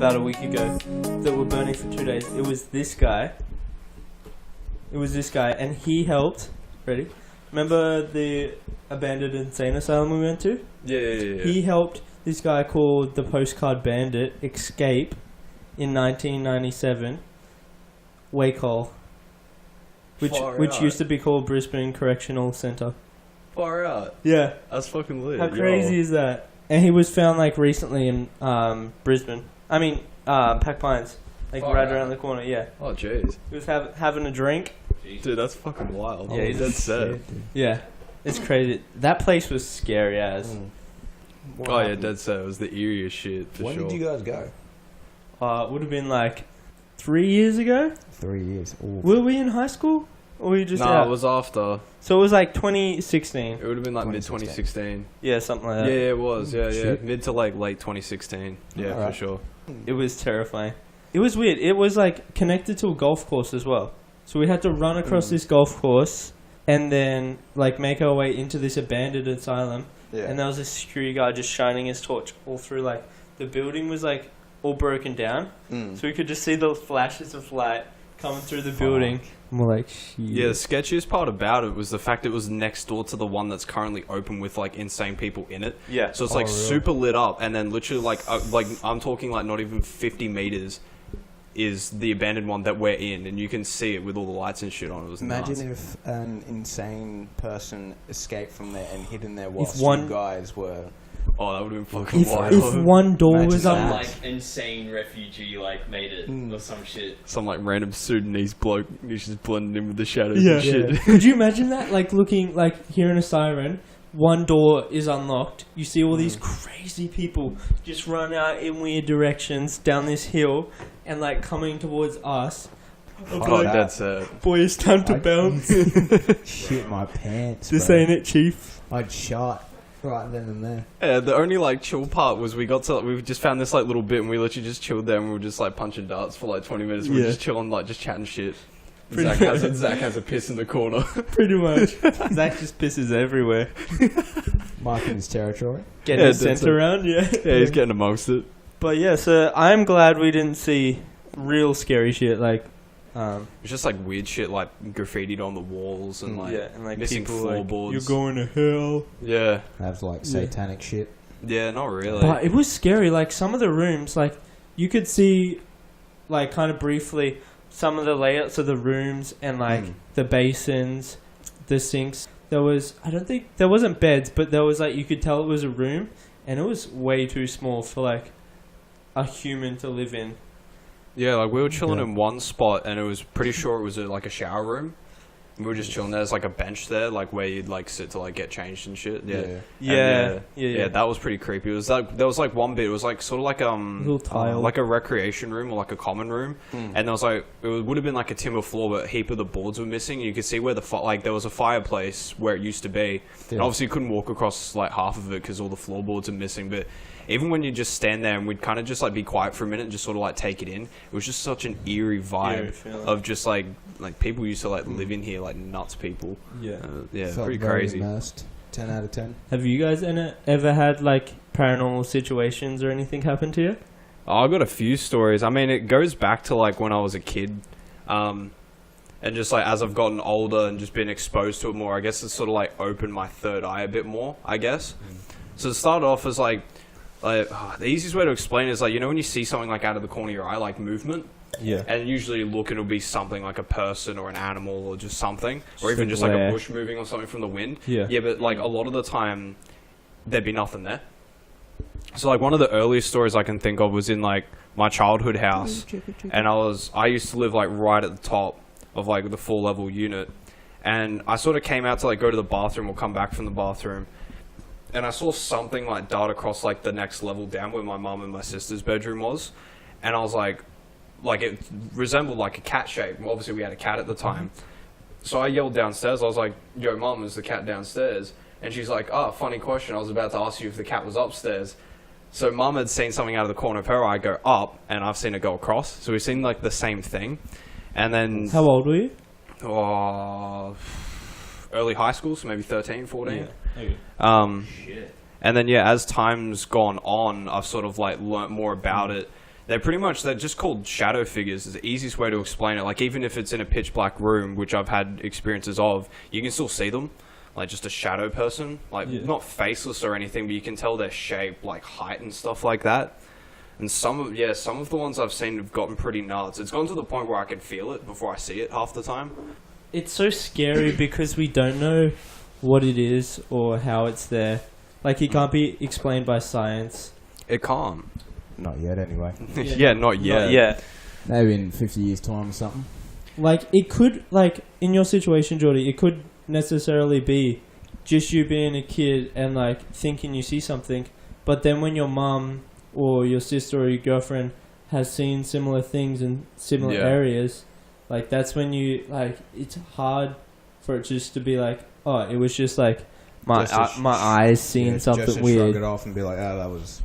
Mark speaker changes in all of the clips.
Speaker 1: about a week ago that were burning for 2 days. It was this guy, and he helped. Ready? Remember the abandoned insane asylum we went to?
Speaker 2: Yeah.
Speaker 1: He helped this guy called the Postcard Bandit escape in 1997, Wakehall, which used to be called Brisbane Correctional Centre.
Speaker 2: Far out.
Speaker 1: Yeah.
Speaker 2: That's fucking lit.
Speaker 1: How crazy is that? And he was found like recently in Brisbane. I mean, Pack Pines, like right around the corner. Yeah.
Speaker 2: Oh jeez.
Speaker 1: He was having a drink.
Speaker 2: Dude, that's fucking wild.
Speaker 1: Yeah, he's
Speaker 2: dead set.
Speaker 1: Yeah, it's crazy. That place was scary as.
Speaker 2: Oh yeah, dead set. It was the eeriest shit for
Speaker 3: when
Speaker 2: sure.
Speaker 3: did you guys go?
Speaker 1: It would have been like 3 years ago.
Speaker 3: 3 years. Ooh.
Speaker 1: Were we in high school? Or were you just out?
Speaker 2: It was after.
Speaker 1: So it was like 2016.
Speaker 2: It would have been like mid 2016.
Speaker 1: Yeah, something like that.
Speaker 2: Yeah, it was. Yeah.
Speaker 3: Shit.
Speaker 2: Mid to like late 2016. Yeah,
Speaker 3: Alright.
Speaker 2: for sure.
Speaker 1: It was terrifying. It was weird. It was like connected to a golf course as well. So we had to run across this golf course and then like make our way into this abandoned asylum.
Speaker 3: Yeah.
Speaker 1: And there was this security guy just shining his torch all through. Like the building was like all broken down, so we could just see the flashes of light coming through the building. And we're like, shit.
Speaker 2: Yeah, the sketchiest part about it was the fact it was next door to the one that's currently open with like insane people in it.
Speaker 1: Yeah.
Speaker 2: So it's like
Speaker 3: really?
Speaker 2: super lit up, and then literally like I'm talking like not even 50 meters is the abandoned one that we're in, and you can see it with all the lights and shit on it. It was
Speaker 3: Imagine
Speaker 2: nuts.
Speaker 3: if an insane person escaped from there and hid in there whilst
Speaker 1: one-
Speaker 3: you guys were...
Speaker 2: Oh, that would have been fucking
Speaker 1: If
Speaker 2: wild.
Speaker 1: one door
Speaker 3: Imagine
Speaker 1: was
Speaker 3: that.
Speaker 1: up,
Speaker 4: Like insane refugee like made it or some shit.
Speaker 2: Some like random Sudanese bloke, he's just blending in with the shadows
Speaker 1: Yeah.
Speaker 2: and shit.
Speaker 1: Could you imagine that? Like looking, like hearing a siren, one door is unlocked. You see all these crazy people just run out in weird directions down this hill and like coming towards us.
Speaker 2: Oh, that's it.
Speaker 1: Boy, it's time to bounce.
Speaker 3: Shit my pants,
Speaker 1: This
Speaker 3: bro.
Speaker 1: ain't it, Chief.
Speaker 3: I'd shot right then and there.
Speaker 2: Yeah, the only like chill part was we just found this like little bit and we literally just chilled there and we were just like punching darts for like 20 minutes. We were just chilling, like just chatting shit. Zach has a piss in the corner.
Speaker 1: Pretty much. Zach just pisses everywhere.
Speaker 3: Marking his territory.
Speaker 1: Getting sent around, yeah.
Speaker 2: Yeah, he's getting amongst it.
Speaker 1: But yeah, so I'm glad we didn't see real scary shit like
Speaker 2: It's just like weird shit like graffitied on the walls and like,
Speaker 1: yeah, and like
Speaker 2: missing
Speaker 1: people
Speaker 2: floorboards.
Speaker 1: like, you're going to hell.
Speaker 2: Yeah.
Speaker 3: That's like satanic shit.
Speaker 2: Yeah, not really.
Speaker 1: But it was scary. Like some of the rooms, like you could see, like kind of briefly, some of the layouts of the rooms and like the basins, the sinks. There wasn't beds, but there was like you could tell it was a room, and it was way too small for like a human to live in.
Speaker 2: Yeah, like we were chilling in one spot and it was pretty sure it was like a shower room. And we were just chilling there. There's like a bench there, like where you'd like sit to like get changed and shit. Yeah.
Speaker 1: Yeah.
Speaker 2: That was pretty creepy. It was like there was like one bit. It was like sort of like
Speaker 1: little tile,
Speaker 2: like a recreation room or like a common room. And there was like would have been like a timber floor, but a heap of the boards were missing. And you could see where like there was a fireplace where it used to be. And obviously you couldn't walk across like half of it because all the floorboards are missing. But even when you just stand there and we'd kind of just like be quiet for a minute and just sort of like take it in, it was just such an eerie vibe of just like people used to like live in here, like nuts people.
Speaker 1: Yeah.
Speaker 3: Felt
Speaker 2: Pretty
Speaker 3: very
Speaker 2: crazy.
Speaker 3: Immersed. 10 out of 10.
Speaker 1: Have you guys ever had like paranormal situations or anything happen to you?
Speaker 2: Oh, I've got a few stories. I mean, it goes back to like when I was a kid. And just like as I've gotten older and just been exposed to it more, I guess it's sort of like opened my third eye a bit more, I guess. So it started off as like the easiest way to explain it is like, you know, when you see something like out of the corner of your eye, like movement.
Speaker 1: Yeah.
Speaker 2: And usually you look, it'll be something like a person or an animal or just something. Or
Speaker 1: Just
Speaker 2: even
Speaker 1: a
Speaker 2: just like
Speaker 1: glare.
Speaker 2: a bush moving or something from the wind.
Speaker 1: Yeah.
Speaker 2: Yeah, but like a lot of the time, there'd be nothing there. So like one of the earliest stories I can think of was in like my childhood house. And I used to live like right at the top of like the 4-level unit. And I sort of came out to like go to the bathroom or come back from the bathroom. And I saw something like dart across like the next level down where my mum and my sister's bedroom was. And I was like it resembled like a cat shape. Well, obviously we had a cat at the time. So I yelled downstairs. I was like, yo, mum, is the cat downstairs? And she's like, oh, funny question. I was about to ask you if the cat was upstairs. So mum had seen something out of the corner of her eye go up, and I've seen it go across. So we've seen like the same thing. And then...
Speaker 1: How old were you?
Speaker 2: Early high school, so maybe 13, 14.
Speaker 1: Yeah. Okay.
Speaker 4: Shit.
Speaker 2: And then, yeah, as time's gone on, I've sort of like learnt more about it. they're just called shadow figures. Is the easiest way to explain it. Like, even if it's in a pitch black room, which I've had experiences of, you can still see them. Like, just a shadow person. Like, not faceless or anything, but you can tell their shape, like height and stuff like that. And some of the ones I've seen have gotten pretty nuts. It's gone to the point where I can feel it before I see it half the time.
Speaker 1: It's so scary because we don't know what it is or how it's there. Like, it can't be explained by science.
Speaker 2: It can't.
Speaker 3: Not yet, anyway.
Speaker 2: Yeah, not yet.
Speaker 1: Not yet.
Speaker 3: Maybe in 50 years' time or something.
Speaker 1: Like, it could, like, in your situation, Jordy, it could necessarily be just you being a kid and, like, thinking you see something. But then when your mum or your sister or your girlfriend has seen similar things in similar areas, like, that's when you, like, it's hard for it just to be like, oh, it was just, like, my eyes seeing something
Speaker 3: just
Speaker 1: weird.
Speaker 3: Shrug it off and be like, oh, that was...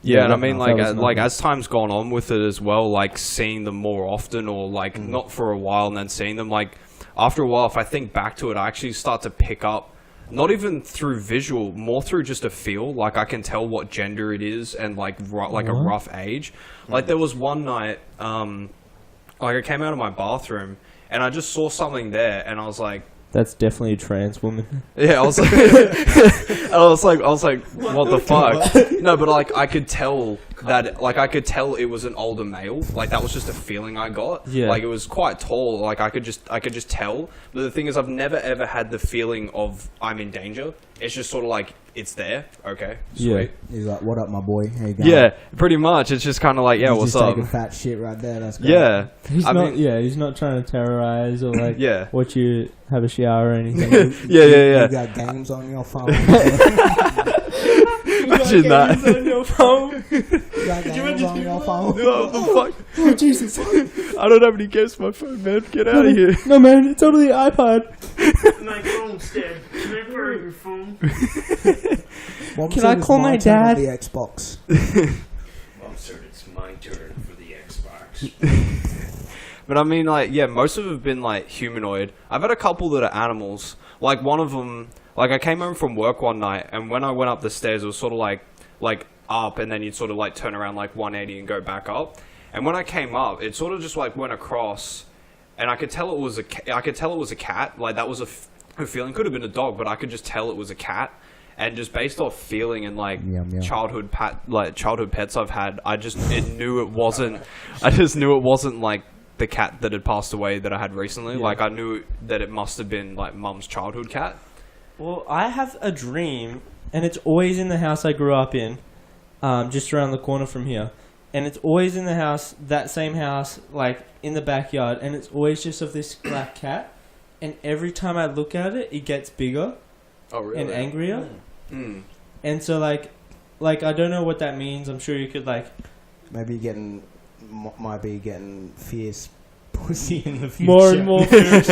Speaker 2: Yeah, and I mean, like as time's gone on with it as well, like, seeing them more often or, like, not for a while and then seeing them, like, after a while, if I think back to it, I actually start to pick up, not even through visual, more through just a feel. Like, I can tell what gender it is and, like, a rough age. Like, there was one night, like, I came out of my bathroom and I just saw something there and I was like...
Speaker 1: That's definitely a trans woman.
Speaker 2: Yeah, I was like, what the fuck? No, but like I could tell it was an older male. Like, that was just a feeling I got.
Speaker 1: Yeah.
Speaker 2: Like, it was quite tall. Like, I could just tell. But the thing is, I've never ever had the feeling of I'm in danger. It's just sort of like, it's there. Okay, sweet.
Speaker 1: Yeah.
Speaker 3: He's like, what up, my boy? How you going?
Speaker 2: Yeah, pretty much. It's just kind of like, yeah,
Speaker 3: He's
Speaker 2: what's
Speaker 3: just
Speaker 2: up?
Speaker 3: taking fat shit right there. That's great.
Speaker 2: Yeah.
Speaker 1: He's not trying to terrorize or, like, watch you have a shower or anything.
Speaker 3: You got games on your phone.
Speaker 2: Imagine that.
Speaker 1: On your phone.
Speaker 3: You got games on your phone.
Speaker 2: What the fuck?
Speaker 1: Oh, Jesus.
Speaker 2: I don't have any games on my phone, man. Get out of here.
Speaker 1: No, man, it's only the iPod.
Speaker 5: My phone's dead. Can I borrow your phone?
Speaker 1: Can I call my dad?
Speaker 3: The Xbox.
Speaker 5: Mom said it's my turn for the Xbox.
Speaker 2: But I mean, like, yeah, most of them have been, like, humanoid. I've had a couple that are animals. Like, one of them, like, I came home from work one night, and when I went up the stairs, it was sort of like up, and then you'd sort of, like, turn around, like, 180 and go back up. And when I came up, it sort of just, like, went across, and I could tell it was a cat. Like, that was a feeling. Could have been a dog, but I could just tell it was a cat. And just based off feeling and, like, childhood pets I've had, I just knew it wasn't, like, the cat that had passed away that I had recently. Yeah. Like, I knew that it must have been, like, Mum's childhood cat.
Speaker 1: Well, I have a dream, and it's always in the house I grew up in, just around the corner from here. And it's always in the house, that same house, like, in the backyard, and it's always just of this black cat. And every time I look at it, it gets bigger.
Speaker 2: Oh, really?
Speaker 1: And angrier.
Speaker 2: Mm.
Speaker 1: And so, like, I don't know what that means. I'm sure you could, like...
Speaker 3: Might be getting fierce pussy in the future.
Speaker 1: More and more fierce.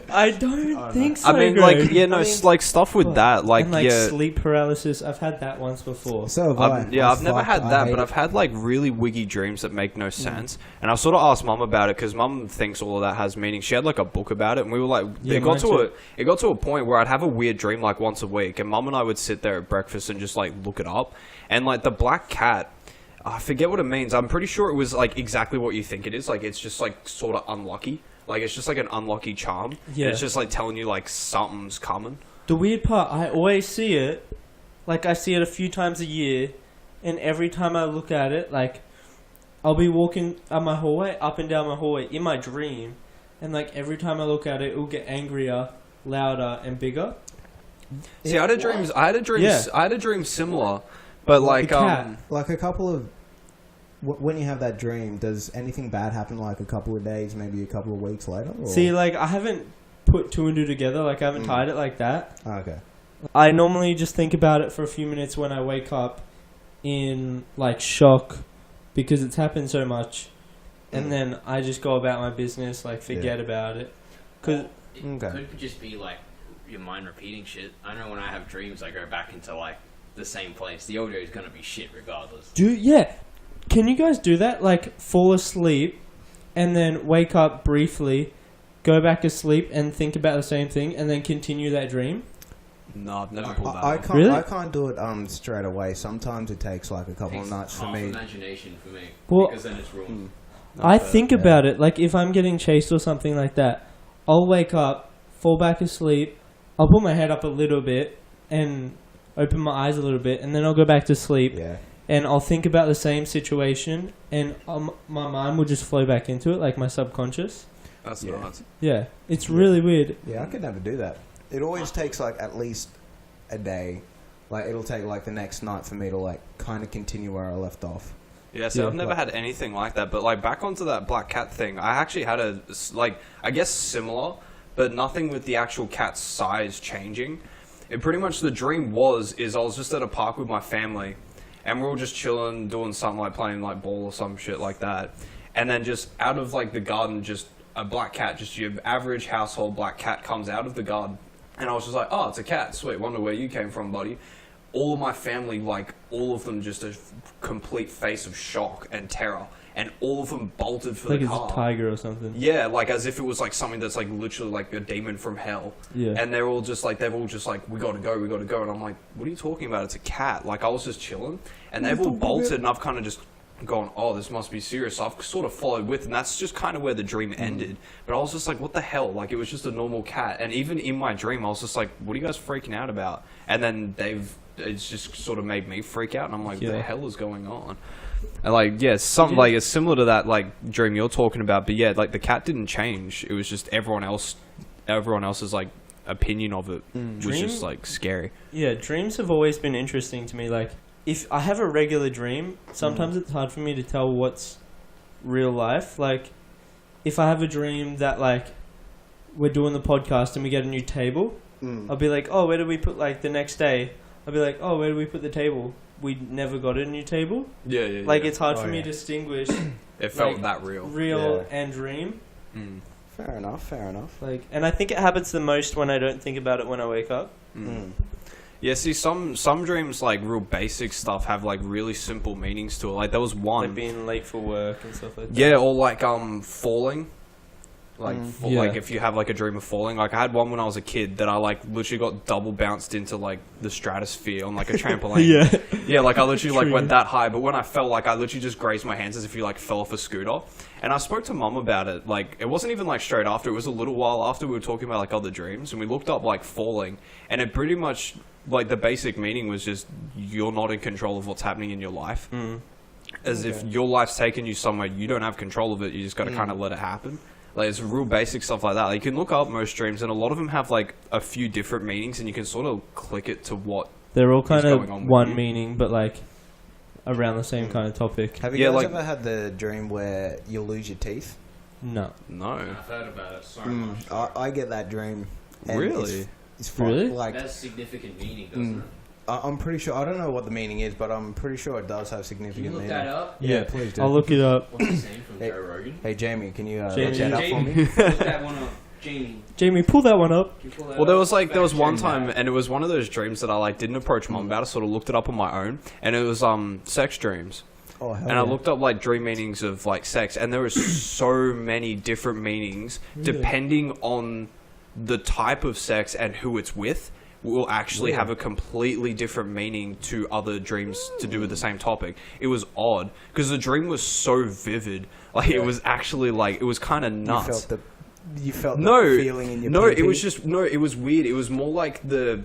Speaker 1: I don't think so.
Speaker 2: I mean,
Speaker 1: Greg.
Speaker 2: like, yeah, no, like, stuff with that, like,
Speaker 1: and, like,
Speaker 2: yeah.
Speaker 1: sleep paralysis. I've had that once before.
Speaker 3: So have I.
Speaker 2: I've never had that, but I've had, like, really wiggy dreams that make no sense. And I sort of asked Mum about it, because Mum thinks all of that has meaning. She had, like, a book about it, and we were like, it got to a point where I'd have a weird dream, like, once a week, and Mum and I would sit there at breakfast and just, like, look it up. And, like, the black cat, I forget what it means. I'm pretty sure it was, like, exactly what you think it is. Like, it's just, like, sort of unlucky. Like, it's just, like, an unlucky charm. Yeah. And it's just, like, telling you, like, something's coming.
Speaker 1: The weird part, I always see it. Like, I see it a few times a year. And every time I look at it, like, I'll be walking up my hallway, up and down my hallway in my dream. And, like, every time I look at it, it will get angrier, louder, and bigger.
Speaker 2: See, I had a dream similar. But, like,
Speaker 3: like a couple of... When you have that dream, does anything bad happen, like, a couple of days, maybe a couple of weeks later? Or?
Speaker 1: See, like, I haven't put two and two together. Like, I haven't tied it like that.
Speaker 3: Oh, okay.
Speaker 1: I normally just think about it for a few minutes when I wake up in, like, shock because it's happened so much. And then I just go about my business, like, forget about it.
Speaker 4: It could just be, like, your mind repeating shit. I know when I have dreams, I go back into, like, the same place. The audio is going to be shit regardless.
Speaker 1: Can you guys do that? Like, fall asleep and then wake up briefly, go back asleep and think about the same thing and then continue that dream?
Speaker 2: No, I've never pulled that
Speaker 3: I
Speaker 2: off.
Speaker 3: can't.
Speaker 1: Really?
Speaker 3: I can't do it straight away. Sometimes it takes like a couple of nights for
Speaker 4: half
Speaker 3: me.
Speaker 4: imagination for me.
Speaker 1: Well,
Speaker 4: because then it's ruined.
Speaker 1: I think about it, like if I'm getting chased or something like that, I'll wake up, fall back asleep, I'll put my head up a little bit and open my eyes a little bit, and then I'll go back to sleep.
Speaker 3: Yeah.
Speaker 1: And I'll think about the same situation, and my mind will just flow back into it, like my subconscious.
Speaker 2: That's
Speaker 3: Yeah.
Speaker 2: nuts.
Speaker 1: Yeah, it's really weird.
Speaker 3: Yeah, I could never do that. It always takes like at least a day. Like it'll take like the next night for me to like kind of continue where I left off.
Speaker 2: Yeah, so
Speaker 1: Yeah.
Speaker 2: I've never had anything like that, but like back onto that black cat thing, I actually had a, like, I guess similar, but nothing with the actual cat's size changing. It pretty much, the dream is I was just at a park with my family, and we're all just chilling, doing something like playing like ball or some shit like that, and then just out of like the garden, just a black cat, just your average household black cat comes out of the garden, and I was just like, oh, it's a cat, sweet, wonder where you came from, buddy. All of my family, like, all of them just a complete face of shock and terror. And all of them bolted for
Speaker 1: Like
Speaker 2: the
Speaker 1: it's
Speaker 2: car.
Speaker 1: a tiger or something.
Speaker 2: Yeah, like as if it was like something that's like literally like a demon from hell.
Speaker 1: Yeah.
Speaker 2: And they're all just like, we gotta go. And I'm like, what are you talking about? It's a cat. Like I was just chilling. And they've all bolted and I've kind of just gone, oh, this must be serious. So I've sort of followed with, and that's just kind of where the dream ended. But I was just like, what the hell? Like it was just a normal cat. And even in my dream, I was just like, what are you guys freaking out about? And then it's just sort of made me freak out, and I'm like, what the hell is going on? And like, yeah, something like it's similar to that like dream you're talking about, but yeah, like the cat didn't change. It was just everyone else's like opinion of it was just like scary.
Speaker 1: Yeah, dreams have always been interesting to me. Like, if I have a regular dream, sometimes it's hard for me to tell what's real life. Like, if I have a dream that like we're doing the podcast and we get a new table, I'll be like, oh, where did we put, like, the next day, I'll be like, oh, where did we put the table? We never got a new table.
Speaker 2: Yeah.
Speaker 1: Like, it's hard for me to distinguish
Speaker 2: It felt
Speaker 1: like,
Speaker 2: that real.
Speaker 1: and dream.
Speaker 3: Fair enough.
Speaker 1: Like, and I think it happens the most when I don't think about it when I wake up.
Speaker 2: Yeah, see, some dreams, like real basic stuff, have like really simple meanings to it. Like there was one,
Speaker 1: Like being late for work and stuff like that.
Speaker 2: yeah, or like falling. Like,
Speaker 1: Yeah.
Speaker 2: like if you have like a dream of falling, like I had one when I was a kid that I like literally got double bounced into like the stratosphere on like a trampoline. Yeah, like I literally like went that high, but when I fell, like I literally just grazed my hands as if you like fell off a scooter. And I spoke to Mum about it. Like it wasn't even like straight after; it was a little while after we were talking about like other dreams, and we looked up like falling, and it pretty much like the basic meaning was just you're not in control of what's happening in your life. As if your life's taken you somewhere you don't have control of it. You just got to kind of let it happen. Like, it's real basic stuff like that. Like, you can look up most dreams, and a lot of them have, like, a few different meanings, and you can sort of click it to what...
Speaker 1: They're all kind
Speaker 2: going on
Speaker 1: of
Speaker 2: with
Speaker 1: one
Speaker 2: you.
Speaker 1: meaning, but, like, around the same kind of topic.
Speaker 3: Have you
Speaker 2: Yeah,
Speaker 3: guys
Speaker 2: like-
Speaker 3: ever had the dream where you lose your teeth?
Speaker 1: No.
Speaker 2: No.
Speaker 4: I've heard about it so much.
Speaker 3: I get that dream. and
Speaker 2: Really?
Speaker 3: It's fun.
Speaker 1: Really?
Speaker 3: Like,
Speaker 4: That's significant meaning, doesn't it?
Speaker 3: I'm pretty sure. I don't know what the meaning is, but I'm pretty sure it does have
Speaker 4: Can
Speaker 3: significant
Speaker 4: you look
Speaker 3: meaning.
Speaker 4: that up?
Speaker 3: Yeah, please do.
Speaker 1: I'll look it up.
Speaker 4: What's his name from
Speaker 3: Hey.
Speaker 4: Joe Rogan?
Speaker 3: Hey, Jamie, can you
Speaker 1: Jamie.
Speaker 3: look that up for me?
Speaker 4: Look that one up.
Speaker 1: Jamie, pull that one up.
Speaker 4: Can you pull that
Speaker 2: Well, there
Speaker 4: up?
Speaker 2: was
Speaker 4: Fact
Speaker 2: one
Speaker 4: check
Speaker 2: time,
Speaker 4: that.
Speaker 2: and it was one of those dreams that I, like, didn't approach Mum about. I sort of looked it up on my own, and it was, sex dreams.
Speaker 3: Oh, hell
Speaker 2: And I
Speaker 3: yeah.
Speaker 2: looked up like dream meanings of like sex, and there were so many different meanings depending on the type of sex and who it's with. Will actually have a completely different meaning to other dreams to do with the same topic. It was odd because the dream was so vivid. Like it was actually like it was kind of nuts.
Speaker 3: You felt
Speaker 2: No,
Speaker 3: the feeling in your
Speaker 2: no, it
Speaker 3: pee-pee?
Speaker 2: was just no. It was weird. It was more like the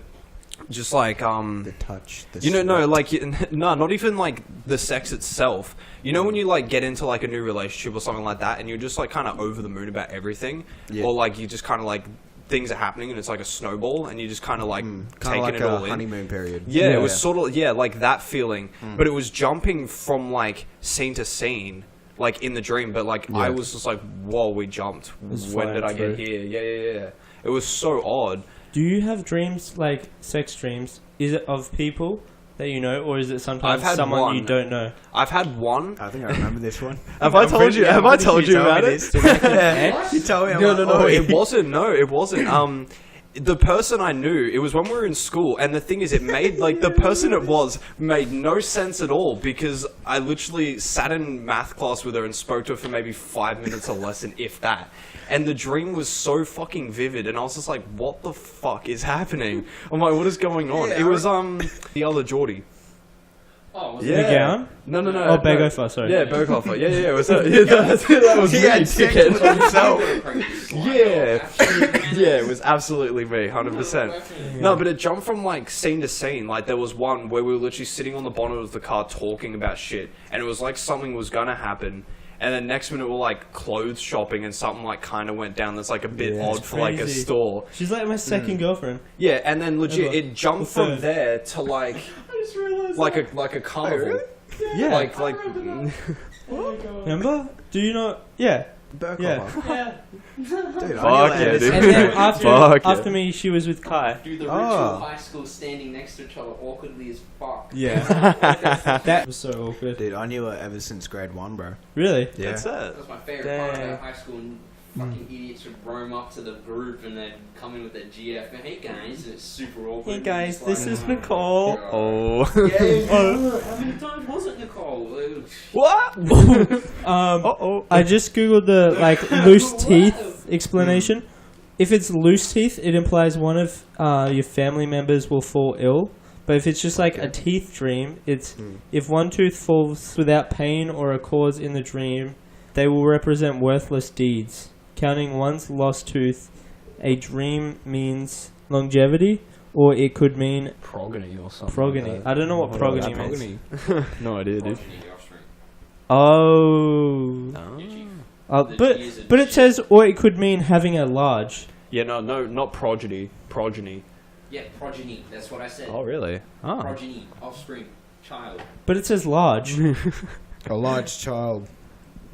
Speaker 3: the touch. The
Speaker 2: you know, no,
Speaker 3: sweat.
Speaker 2: like, no, not even, like, the sex itself. You know when you, like, get into, like, a new relationship or something like that, and you're just, like, kind of over the moon about everything?
Speaker 3: Yeah.
Speaker 2: Or, like, you just kind of, like, things are happening, and it's like a snowball, and you just kind of, like, taking
Speaker 3: like
Speaker 2: it all
Speaker 3: a
Speaker 2: in.
Speaker 3: honeymoon period.
Speaker 2: Yeah, it was sort of, like, that feeling. But it was jumping from, like, scene to scene, like, in the dream. But, like, I was just like, whoa, we jumped. When did I get here? Yeah. It was so odd.
Speaker 1: Do you have dreams, like sex dreams? Is it of people that you know, or is it sometimes
Speaker 2: I've had
Speaker 1: someone
Speaker 2: one.
Speaker 1: you don't know?
Speaker 2: I've had one.
Speaker 3: I think I remember this one.
Speaker 2: Have I told you about it?
Speaker 3: Yeah, you told me.
Speaker 2: No, it wasn't. No, it wasn't. the person I knew, it was when we were in school, and the thing is, it made, like, the person it was made no sense at all, because I literally sat in math class with her and spoke to her for maybe 5 minutes a lesson, if that. And the dream was so fucking vivid, and I was just like, what the fuck is happening? I'm like, what is going on?
Speaker 3: Yeah,
Speaker 2: it was, the other Geordie.
Speaker 4: Oh, was
Speaker 2: Yeah.
Speaker 1: The gown?
Speaker 2: No.
Speaker 1: Oh, Begoffer, sorry.
Speaker 2: Yeah, Begoffer. Yeah. It was that. Yeah, that was me, dickhead. Yeah, it was absolutely me, 100%. No, but it jumped from, like, scene to scene. Like, there was one where we were literally sitting on the bonnet of the car talking about shit, and it was like something was gonna happen. And then next minute we're like clothes shopping and something like kind of went down that's like a bit odd for like a
Speaker 1: crazy.
Speaker 2: store.
Speaker 1: She's like my second girlfriend.
Speaker 2: Yeah, and then legit
Speaker 1: Ever.
Speaker 2: it jumped
Speaker 1: Or
Speaker 2: from
Speaker 1: third.
Speaker 2: there to like
Speaker 1: I just realized
Speaker 2: like a carnival.
Speaker 1: Yeah.
Speaker 2: Like
Speaker 1: Remember? Do you not? Yeah.
Speaker 3: Burkhoff.
Speaker 1: Yeah.
Speaker 3: Dude,
Speaker 2: Fuck yeah, dude.
Speaker 1: And then
Speaker 2: Fuck
Speaker 1: after
Speaker 2: yeah.
Speaker 1: me, she was with Kai.
Speaker 4: Do the
Speaker 3: Oh.
Speaker 4: ritual high school standing next to each other awkwardly as fuck.
Speaker 1: Yeah. That was so awkward.
Speaker 3: Dude, I knew her ever since grade 1, bro.
Speaker 1: Really?
Speaker 3: Yeah.
Speaker 2: That's
Speaker 4: That
Speaker 2: it.
Speaker 4: was my favourite part
Speaker 1: Dang.
Speaker 4: about high school. And fucking idiots would roam up to the group and they'd come in with their GF. And, hey guys, and it's super awkward.
Speaker 1: Hey guys,
Speaker 4: It's
Speaker 1: this
Speaker 4: like,
Speaker 1: is Nicole.
Speaker 2: Oh.
Speaker 4: How many times was it Nicole?
Speaker 2: What?
Speaker 1: I just googled the like loose teeth explanation. If it's loose teeth, it implies one of your family members will fall ill. But if it's just like a teeth dream, it's if one tooth falls without pain or a cause in the dream, they will represent worthless deeds. Counting one's lost tooth, a dream means longevity, or it could mean
Speaker 2: Progeny or something.
Speaker 1: progeny. I don't know what progeny means.
Speaker 2: No idea, dude.
Speaker 1: Oh. But it says, or it could mean having a large.
Speaker 2: Yeah, no, not progeny. Progeny.
Speaker 4: Yeah, progeny. That's what I said.
Speaker 2: Oh, really? Oh.
Speaker 4: Progeny, offspring, child.
Speaker 1: But it says large.
Speaker 3: A large child.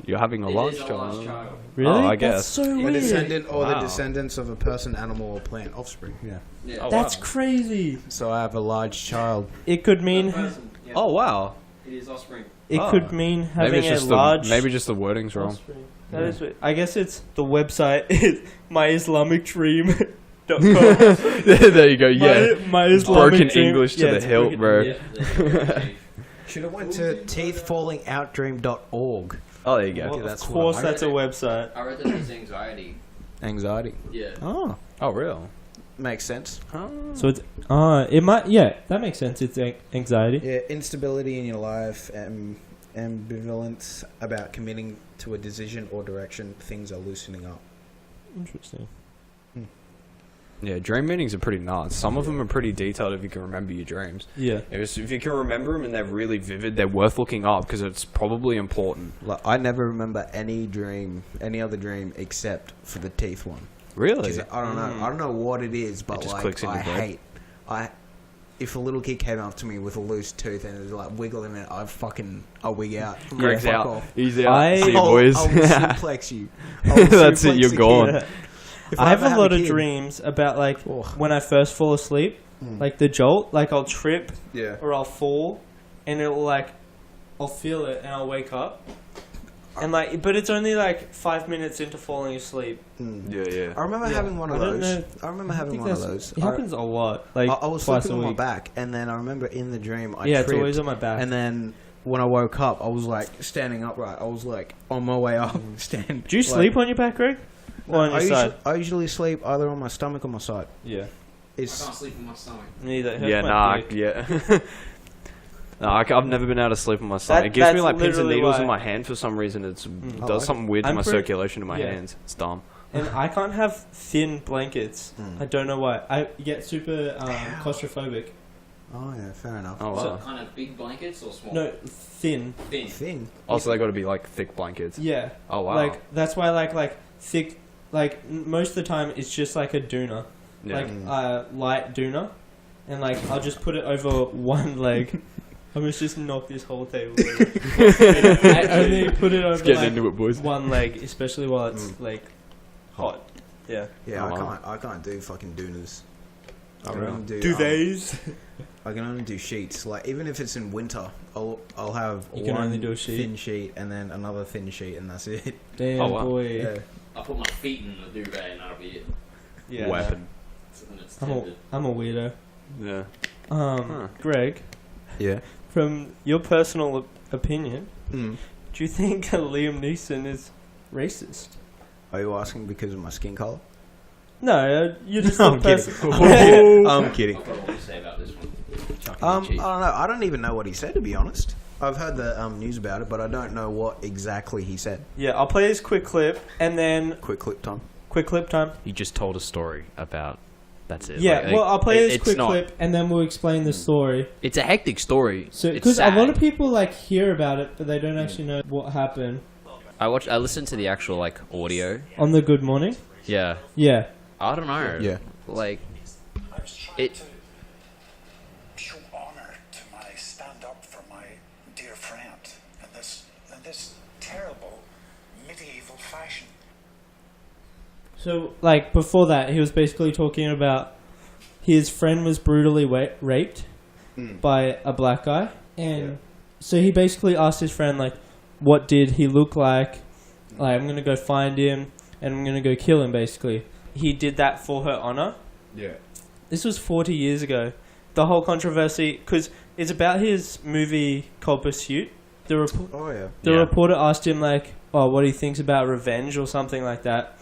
Speaker 2: You're having a
Speaker 4: It
Speaker 2: large
Speaker 4: is a
Speaker 2: child.
Speaker 4: large child.
Speaker 1: Really?
Speaker 2: Oh, I
Speaker 1: That's
Speaker 2: guess.
Speaker 1: so
Speaker 3: A
Speaker 1: weird.
Speaker 3: descendant or
Speaker 2: Wow.
Speaker 3: the descendants of a person, animal, or plant. Offspring, yeah.
Speaker 4: Yeah.
Speaker 2: Oh,
Speaker 1: That's
Speaker 2: wow.
Speaker 1: crazy.
Speaker 3: So I have a large child.
Speaker 1: It could mean
Speaker 4: Person, yeah.
Speaker 2: Oh, wow.
Speaker 4: It is offspring.
Speaker 1: it
Speaker 2: Oh.
Speaker 1: could mean
Speaker 2: Maybe
Speaker 1: having
Speaker 2: it's
Speaker 1: a
Speaker 2: just
Speaker 1: large.
Speaker 2: maybe just the wording's wrong.
Speaker 1: offspring. That is weird. I guess it's the website is myislamicdream.com.
Speaker 2: There you go. Yeah.
Speaker 1: My Islamic
Speaker 2: Broken
Speaker 1: dream.
Speaker 2: English to the
Speaker 1: it's
Speaker 2: hilt,
Speaker 1: broken-
Speaker 2: bro.
Speaker 4: Yeah, there you
Speaker 3: Should have went to teethfallingoutdream.org.
Speaker 2: Oh, there you go.
Speaker 1: Well,
Speaker 3: that's
Speaker 1: of
Speaker 3: what
Speaker 1: course,
Speaker 3: I
Speaker 1: that's a
Speaker 4: read.
Speaker 1: website.
Speaker 4: I read that as anxiety.
Speaker 3: Anxiety.
Speaker 4: Yeah.
Speaker 3: Oh,
Speaker 2: Oh, real?
Speaker 3: makes sense.
Speaker 1: So it's it might that makes sense. It's anxiety.
Speaker 3: Yeah, instability in your life, ambivalence about committing to a decision or direction. Things are loosening up.
Speaker 1: Interesting.
Speaker 2: Yeah, dream meanings are pretty nuts. Some of them are pretty detailed if you can remember your dreams.
Speaker 1: Yeah.
Speaker 2: If you can remember them and they're really vivid, they're worth looking up because it's probably important.
Speaker 3: Like, I never remember any other dream except for the teeth one.
Speaker 2: Really?
Speaker 3: 'Cause I don't know. I don't know what it is, but
Speaker 2: just
Speaker 3: like
Speaker 2: clicks in
Speaker 3: I
Speaker 2: your brain.
Speaker 3: hate. If a little kid came up to me with a loose tooth and it was like wiggling it, I'll wig out. I'm
Speaker 2: Greg's
Speaker 3: like, fuck
Speaker 2: out.
Speaker 3: off.
Speaker 2: He's out. See you,
Speaker 3: I'll
Speaker 2: boys.
Speaker 3: suplex you. I'll
Speaker 2: That's it,
Speaker 3: suplex
Speaker 2: you're
Speaker 3: the
Speaker 2: gone.
Speaker 3: kid. If
Speaker 1: I have
Speaker 3: ever
Speaker 1: a lot of
Speaker 3: kid-
Speaker 1: dreams about like
Speaker 3: Oh.
Speaker 1: when I first fall asleep, like the jolt, like I'll trip
Speaker 3: Yeah.
Speaker 1: or I'll fall, and it'll like I'll feel it and I'll wake up, and like but it's only like 5 minutes into falling asleep.
Speaker 2: Yeah.
Speaker 3: I remember having one of
Speaker 1: I don't
Speaker 3: those.
Speaker 1: know.
Speaker 3: I remember
Speaker 1: I
Speaker 3: having
Speaker 1: think
Speaker 3: one of
Speaker 1: that's-
Speaker 3: those.
Speaker 1: It happens a lot. Like
Speaker 3: I was
Speaker 1: twice
Speaker 3: sleeping
Speaker 1: a
Speaker 3: on my
Speaker 1: week.
Speaker 3: back, and then I remember in the dream I
Speaker 1: Yeah, it's
Speaker 3: tripped,
Speaker 1: always on my back.
Speaker 3: and then when I woke up, I was like standing upright. I was like on my way up, stand.
Speaker 1: Do you sleep on your back, Greg? Or on your side?
Speaker 3: I usually sleep either on my stomach or my side.
Speaker 1: Yeah.
Speaker 4: I
Speaker 3: It's
Speaker 4: can't sleep in my stomach.
Speaker 1: Neither. It hurts
Speaker 2: Yeah,
Speaker 1: my
Speaker 2: nah,
Speaker 1: dick.
Speaker 2: yeah. No, I've never been able to sleep on my side. It gives me
Speaker 1: that's
Speaker 2: like pins and
Speaker 1: literally
Speaker 2: needles
Speaker 1: why-
Speaker 2: in my hand for some reason. It
Speaker 3: I
Speaker 2: does
Speaker 3: like
Speaker 2: something weird to
Speaker 1: I'm
Speaker 2: my
Speaker 1: pretty-
Speaker 2: circulation in my
Speaker 1: yeah.
Speaker 2: hands. It's dumb.
Speaker 1: And I can't have thin blankets.
Speaker 3: Mm.
Speaker 1: I don't know why. I get super claustrophobic.
Speaker 3: oh yeah, fair enough.
Speaker 2: Oh,
Speaker 4: So
Speaker 2: wow.
Speaker 4: kind of big blankets or small?
Speaker 1: No, thin.
Speaker 4: Thin.
Speaker 3: Thin.
Speaker 2: Also, they got to be like thick blankets.
Speaker 1: Yeah.
Speaker 2: Oh, wow.
Speaker 1: Like that's why I like thick. Like most of the time, it's just like a doona,
Speaker 2: Yeah.
Speaker 1: like light doona, and like I'll just put it over one leg. I must just knock this whole table over. I only put it
Speaker 2: Let's
Speaker 1: over
Speaker 2: get
Speaker 1: like
Speaker 2: into it, boys.
Speaker 1: one leg, especially while it's like hot. Yeah.
Speaker 3: Yeah,
Speaker 2: Oh, wow.
Speaker 3: I can't do fucking doonas. I
Speaker 2: Oh,
Speaker 3: can
Speaker 2: really?
Speaker 3: only do,
Speaker 1: Duvets.
Speaker 3: I can only do sheets. Like even if it's in winter, I'll have
Speaker 1: You can
Speaker 3: one
Speaker 1: only do a sheet?
Speaker 3: thin sheet and then another thin sheet, and that's it.
Speaker 1: Damn
Speaker 2: Oh, wow.
Speaker 1: boy.
Speaker 3: Yeah.
Speaker 4: I'll put my feet in the duvet and that'll be it.
Speaker 1: Yeah.
Speaker 2: Weapon.
Speaker 1: I'm a weirdo.
Speaker 2: Yeah.
Speaker 1: Greg,
Speaker 3: Yeah.
Speaker 1: from your personal opinion,
Speaker 3: Mm.
Speaker 1: do you think Liam Neeson is racist?
Speaker 3: Are you asking because of my skin color?
Speaker 1: No, you're just
Speaker 3: I'm
Speaker 1: a person.
Speaker 3: I'm kidding.
Speaker 4: What do you say about this one?
Speaker 3: I don't know. I don't even know what he said, to be honest. I've heard the news about it, but I don't know what exactly he said.
Speaker 1: Yeah, I'll play this quick clip and then
Speaker 3: Quick clip time.
Speaker 1: quick clip time.
Speaker 2: He just told a story about. That's it.
Speaker 1: Yeah, well, I'll play this
Speaker 2: it's
Speaker 1: quick
Speaker 2: not-
Speaker 1: clip and then we'll explain the story.
Speaker 2: It's a hectic story.
Speaker 1: So,
Speaker 2: It's
Speaker 1: because a lot of
Speaker 2: sad.
Speaker 1: people like hear about it, but they don't actually know what happened
Speaker 2: I listened to the actual like audio.
Speaker 1: on the Good Morning.
Speaker 2: Yeah.
Speaker 1: Yeah,
Speaker 2: I don't know.
Speaker 3: Yeah.
Speaker 2: Like
Speaker 6: I was trying
Speaker 2: it.
Speaker 6: to show honor to my stand up for my dear friend in this terrible medieval fashion.
Speaker 1: so like before that, he was basically talking about his friend was brutally raped by a black guy, and so he basically asked his friend like, what did he look like? Like, I'm gonna go find him and I'm gonna go kill him. Basically, he did that for her honor.
Speaker 3: Yeah.
Speaker 1: This was 40 years ago. The whole controversy, because it's about his movie called Pursuit.
Speaker 3: Oh, yeah.
Speaker 1: The reporter asked him like, "Oh, what he thinks about revenge or something like that,"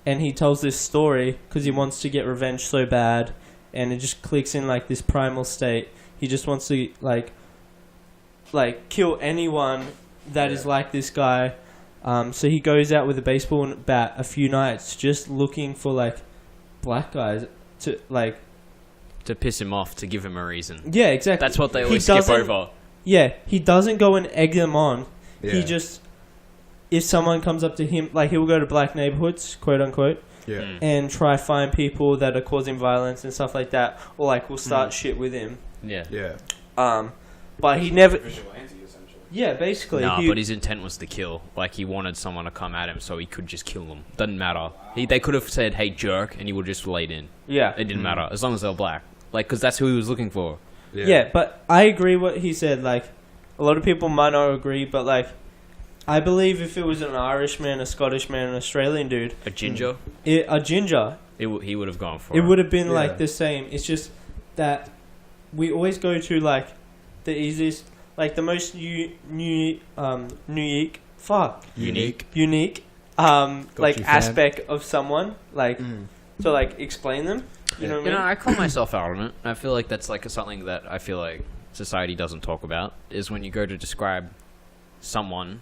Speaker 1: and he tells this story because he wants to get revenge so bad, and it just clicks in like this primal state. He just wants to like kill anyone that is like this guy. So he goes out with a baseball bat a few nights just looking for like black guys to like.
Speaker 2: To piss him off, to give him a reason.
Speaker 1: Yeah, exactly.
Speaker 2: That's what they
Speaker 1: He
Speaker 2: always skip
Speaker 1: doesn't-
Speaker 2: over.
Speaker 1: Yeah, he doesn't go and egg them on. He
Speaker 3: Yeah.
Speaker 1: just, if someone comes up to him, like he will go to black neighborhoods, quote unquote,
Speaker 3: Yeah.
Speaker 1: and try find people that are causing violence and stuff like that, or like will start shit with him.
Speaker 2: Yeah.
Speaker 3: Yeah.
Speaker 1: But he never.
Speaker 5: Vigilante, essentially.
Speaker 1: Yeah, basically.
Speaker 2: Nah,
Speaker 1: he,
Speaker 2: but his intent was to kill. Like, he wanted someone to come at him so he could just kill them. Doesn't matter. They could have said, hey, jerk, and he would just laid in.
Speaker 1: yeah,
Speaker 2: It didn't matter, as long as they were black. Like, because that's who he was looking for.
Speaker 1: yeah. But I agree what he said. Like, a lot of people might not agree, but like, I believe if it was an Irishman, a Scottishman, an Australian dude,
Speaker 2: A ginger,
Speaker 1: a ginger,
Speaker 2: he would have gone for
Speaker 1: it
Speaker 2: it.
Speaker 1: would have been
Speaker 3: Yeah.
Speaker 1: like the same. It's just that we always go to like the easiest, like the most unique, like
Speaker 3: you, fam.
Speaker 1: aspect of someone, like to like explain them. You know what I
Speaker 2: You
Speaker 1: mean?
Speaker 2: know, I call myself out on it. I feel like that's like something that I feel like society doesn't talk about, is when you go to describe someone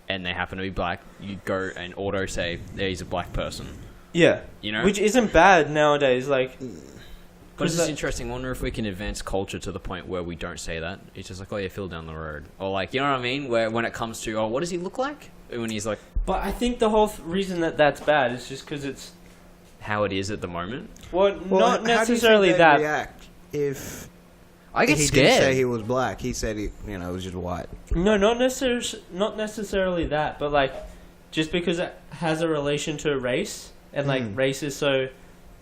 Speaker 2: and they happen to be black, you go and auto say, yeah, he's a black person.
Speaker 1: Yeah,
Speaker 2: You know?
Speaker 1: which isn't bad nowadays. Like,
Speaker 2: But it's just
Speaker 1: that-
Speaker 2: interesting. I wonder if we can advance culture to the point where we don't say that. It's just like, oh, yeah, Phil down the road. Or like, you know what I mean? Where when it comes to, oh, what does he look like? When he's like,
Speaker 1: but I think the whole reason that that's bad is just because it's
Speaker 2: how it is at the moment.
Speaker 1: well,
Speaker 3: Well,
Speaker 1: not
Speaker 3: how do you think
Speaker 1: necessarily
Speaker 3: they'd
Speaker 1: that.
Speaker 3: react if
Speaker 2: I get
Speaker 3: he
Speaker 2: scared.
Speaker 3: didn't say he was black? He said he, it was just white.
Speaker 1: No, not necessarily that, but like just because it has a relation to race and like race is so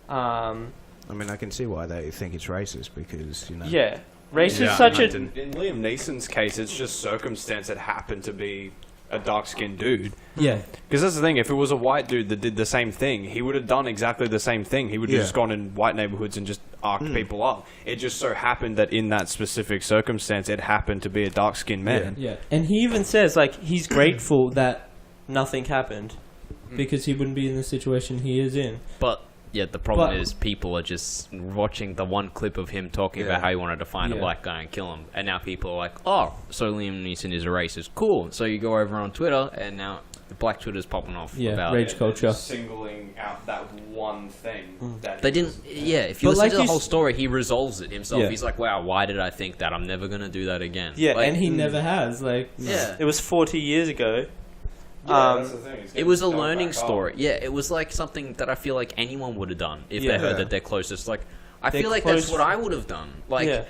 Speaker 3: I mean, I can see why they think it's racist because
Speaker 1: yeah, race is
Speaker 2: Yeah,
Speaker 1: such a
Speaker 2: imagine. Mm. In Liam Neeson's case, it's just circumstance that happened to be a dark-skinned dude.
Speaker 1: yeah.
Speaker 2: Because that's the thing, if it was a white dude that did the same thing, he would have done exactly the same thing. He would have
Speaker 3: Yeah.
Speaker 2: just gone in white neighborhoods and just arced people up. It just so happened that in that specific circumstance, it happened to be a dark-skinned man.
Speaker 1: Yeah, and he even says like he's grateful that nothing happened because he wouldn't be in the situation he is in.
Speaker 2: But yeah, the problem
Speaker 1: But-
Speaker 2: is people are just watching the one clip of him talking
Speaker 3: Yeah.
Speaker 2: about how he wanted to find a
Speaker 1: Yeah.
Speaker 2: black guy and kill him, and now people are like, "Oh, so Liam Neeson is a racist? Cool." So you go over on Twitter, and now the black Twitter's popping off
Speaker 1: Yeah,
Speaker 2: about
Speaker 1: rage culture.
Speaker 5: Singling out that one thing. That
Speaker 2: They didn't. Yeah, if you
Speaker 1: But
Speaker 2: listen
Speaker 1: like
Speaker 2: to the
Speaker 1: you
Speaker 2: whole
Speaker 1: s-
Speaker 2: story, he resolves it himself.
Speaker 1: Yeah.
Speaker 2: He's like, "Wow, why did I think that? I'm never gonna do that again."
Speaker 1: Yeah,
Speaker 2: Like,
Speaker 1: and he never has. Like,
Speaker 2: Yeah.
Speaker 1: it was 40 years ago.
Speaker 5: that's the thing.
Speaker 2: It was a learning story. Yeah, it was like something that I feel like anyone would have done if
Speaker 1: Yeah.
Speaker 2: they heard
Speaker 3: Yeah.
Speaker 2: that they're closest. Like, I
Speaker 1: They're
Speaker 2: feel like
Speaker 1: close-
Speaker 2: that's what I would have done. Like,
Speaker 1: Yeah.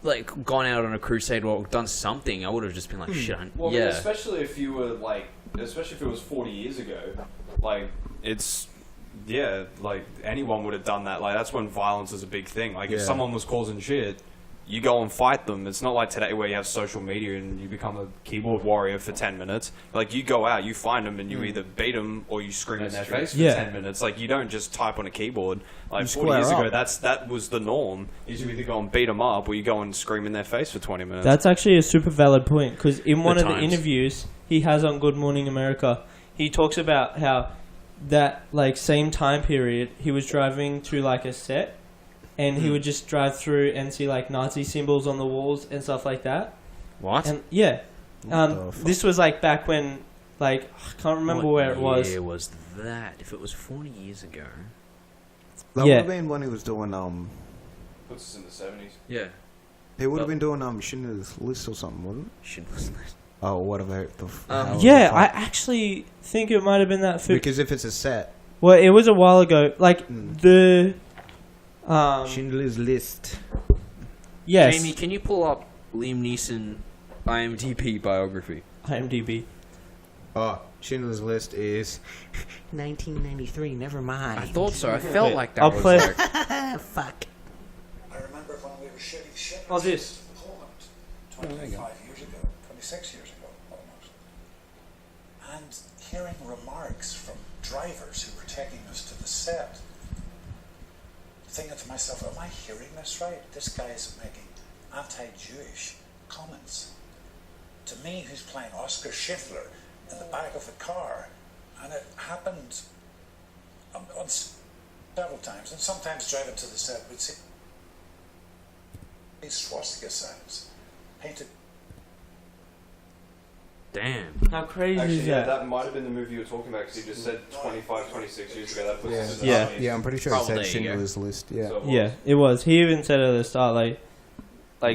Speaker 2: like gone out on a crusade or done something. I would have just been like, shit.
Speaker 5: Well, I mean,
Speaker 2: Yeah.
Speaker 5: especially if you were especially if it was 40 years ago, like it's. Yeah, like anyone would have done that. Like that's when violence is a big thing. Like if
Speaker 3: Yeah.
Speaker 5: someone was causing shit,
Speaker 2: you go and fight them. It's not like today where you have social media and you become a keyboard warrior for 10 minutes. Like, you go out, you find them, and you either beat them or you scream in their face for 10 minutes. Like, you don't just type on a keyboard. Like, 40 years ago, that was the norm. You either go and beat them up or you go and scream in their face for 20 minutes.
Speaker 1: That's actually a super valid point, because in one of the interviews he has on Good Morning America, he talks about how that, like, same time period, he was driving to, like, a set, and he would just drive through and see, like, Nazi symbols on the walls and stuff like that.
Speaker 4: What?
Speaker 1: And yeah. This was, like, back when, like, I can't remember where it was.
Speaker 4: What year was that? If it was 40 years ago.
Speaker 3: That would have been when he was doing,
Speaker 2: Puts us in the 70s.
Speaker 4: Yeah.
Speaker 3: he would have been doing, Schindler's List or something, wouldn't it?
Speaker 4: Schindler's List.
Speaker 3: Oh, whatever.
Speaker 1: Yeah, I actually think it might have been that.
Speaker 3: Because if it's a set.
Speaker 1: Well, it was a while ago. Like, the...
Speaker 3: Schindler's List.
Speaker 1: Yes.
Speaker 4: Jamie, can you pull up Liam Neeson IMDb biography?
Speaker 1: IMDb.
Speaker 3: Oh, Schindler's List is 1993. Never mind.
Speaker 4: I thought so. I felt like that.
Speaker 1: I'll
Speaker 4: was
Speaker 1: play.
Speaker 4: Like,
Speaker 3: Fuck.
Speaker 6: I remember when we were shooting shipments
Speaker 1: Oh, this.
Speaker 6: in Poland 25 years ago, 26 years ago almost, and hearing remarks from drivers who were taking us to the set, thinking to myself, am I hearing this right? This guy is making anti-Jewish comments to me, who's playing Oscar Schindler in the back of the car, and it happened on several times, and sometimes driving to the set we'd see these swastika signs painted.
Speaker 4: damn.
Speaker 1: How crazy
Speaker 2: Actually,
Speaker 1: is
Speaker 2: yeah,
Speaker 1: that?
Speaker 2: that might have been the movie you were talking about, because you just said 25, 26 years ago. That puts us in the
Speaker 1: Yeah.
Speaker 2: 70s.
Speaker 3: Yeah, I'm pretty sure
Speaker 4: Probably,
Speaker 3: it said Schindler's List. Yeah.
Speaker 2: So it was.
Speaker 1: Yeah, it was. He even said at the start, like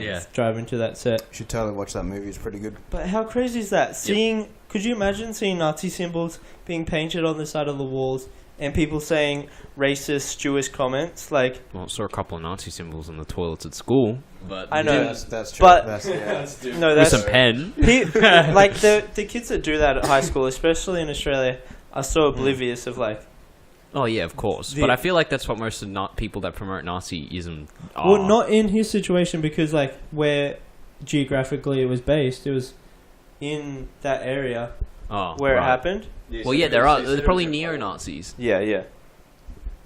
Speaker 4: Yeah.
Speaker 1: driving to that set.
Speaker 3: You should totally watch that movie. It's pretty good.
Speaker 1: But how crazy is that? Could you imagine seeing Nazi symbols being painted on the side of the walls and people saying racist Jewish comments? Like,
Speaker 4: Well, I saw a couple of Nazi symbols on the toilets at school. But
Speaker 1: I know,
Speaker 3: That's true.
Speaker 1: but
Speaker 3: That's, yeah.
Speaker 1: no,
Speaker 4: with
Speaker 1: that's
Speaker 4: some pen.
Speaker 1: like the kids that do that at high school, especially in Australia, are so oblivious of like.
Speaker 4: Oh yeah, of course. But I feel like that's what most of the people that promote Nazism are.
Speaker 1: Well, not in his situation, because like where geographically it was based, it was in that area where it happened.
Speaker 2: Yeah,
Speaker 4: Well,
Speaker 2: so
Speaker 4: yeah,
Speaker 2: because
Speaker 4: they're
Speaker 2: they
Speaker 4: probably
Speaker 2: said it was
Speaker 4: neo-Nazis.
Speaker 1: Yeah.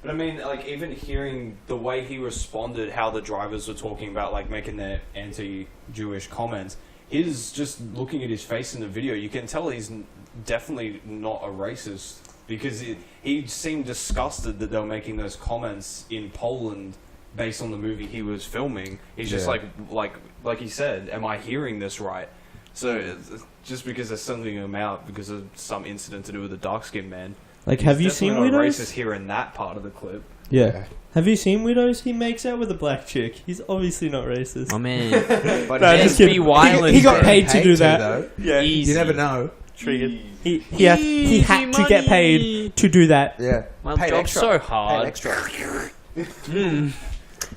Speaker 2: But I mean, like, even hearing the way he responded, how the drivers were talking about, like, making their anti-Jewish comments, his just looking at his face in the video, you can tell he's definitely not a racist, because he seemed disgusted that they were making those comments in Poland based on the movie he was filming. He's just like he said, am I hearing this right? So just because they're singling him out because of some incident to do with a dark-skinned man.
Speaker 1: Like, have you seen
Speaker 2: Widows?
Speaker 1: Widows?
Speaker 2: Racist here in that part of the clip.
Speaker 1: Yeah. Have you seen Widows? He makes out with a black chick. He's obviously not racist.
Speaker 4: Oh man,
Speaker 3: But
Speaker 1: No, just kidding.
Speaker 4: violent.
Speaker 1: He got paid to
Speaker 3: Paid
Speaker 1: do
Speaker 3: to,
Speaker 1: that.
Speaker 3: though.
Speaker 1: Yeah.
Speaker 4: Easy.
Speaker 3: You never know.
Speaker 1: Triggered. He had to get paid to do that.
Speaker 3: Yeah.
Speaker 4: My
Speaker 3: Paid
Speaker 4: job's
Speaker 3: extra.
Speaker 4: so
Speaker 3: Paid
Speaker 4: hard.
Speaker 3: extra.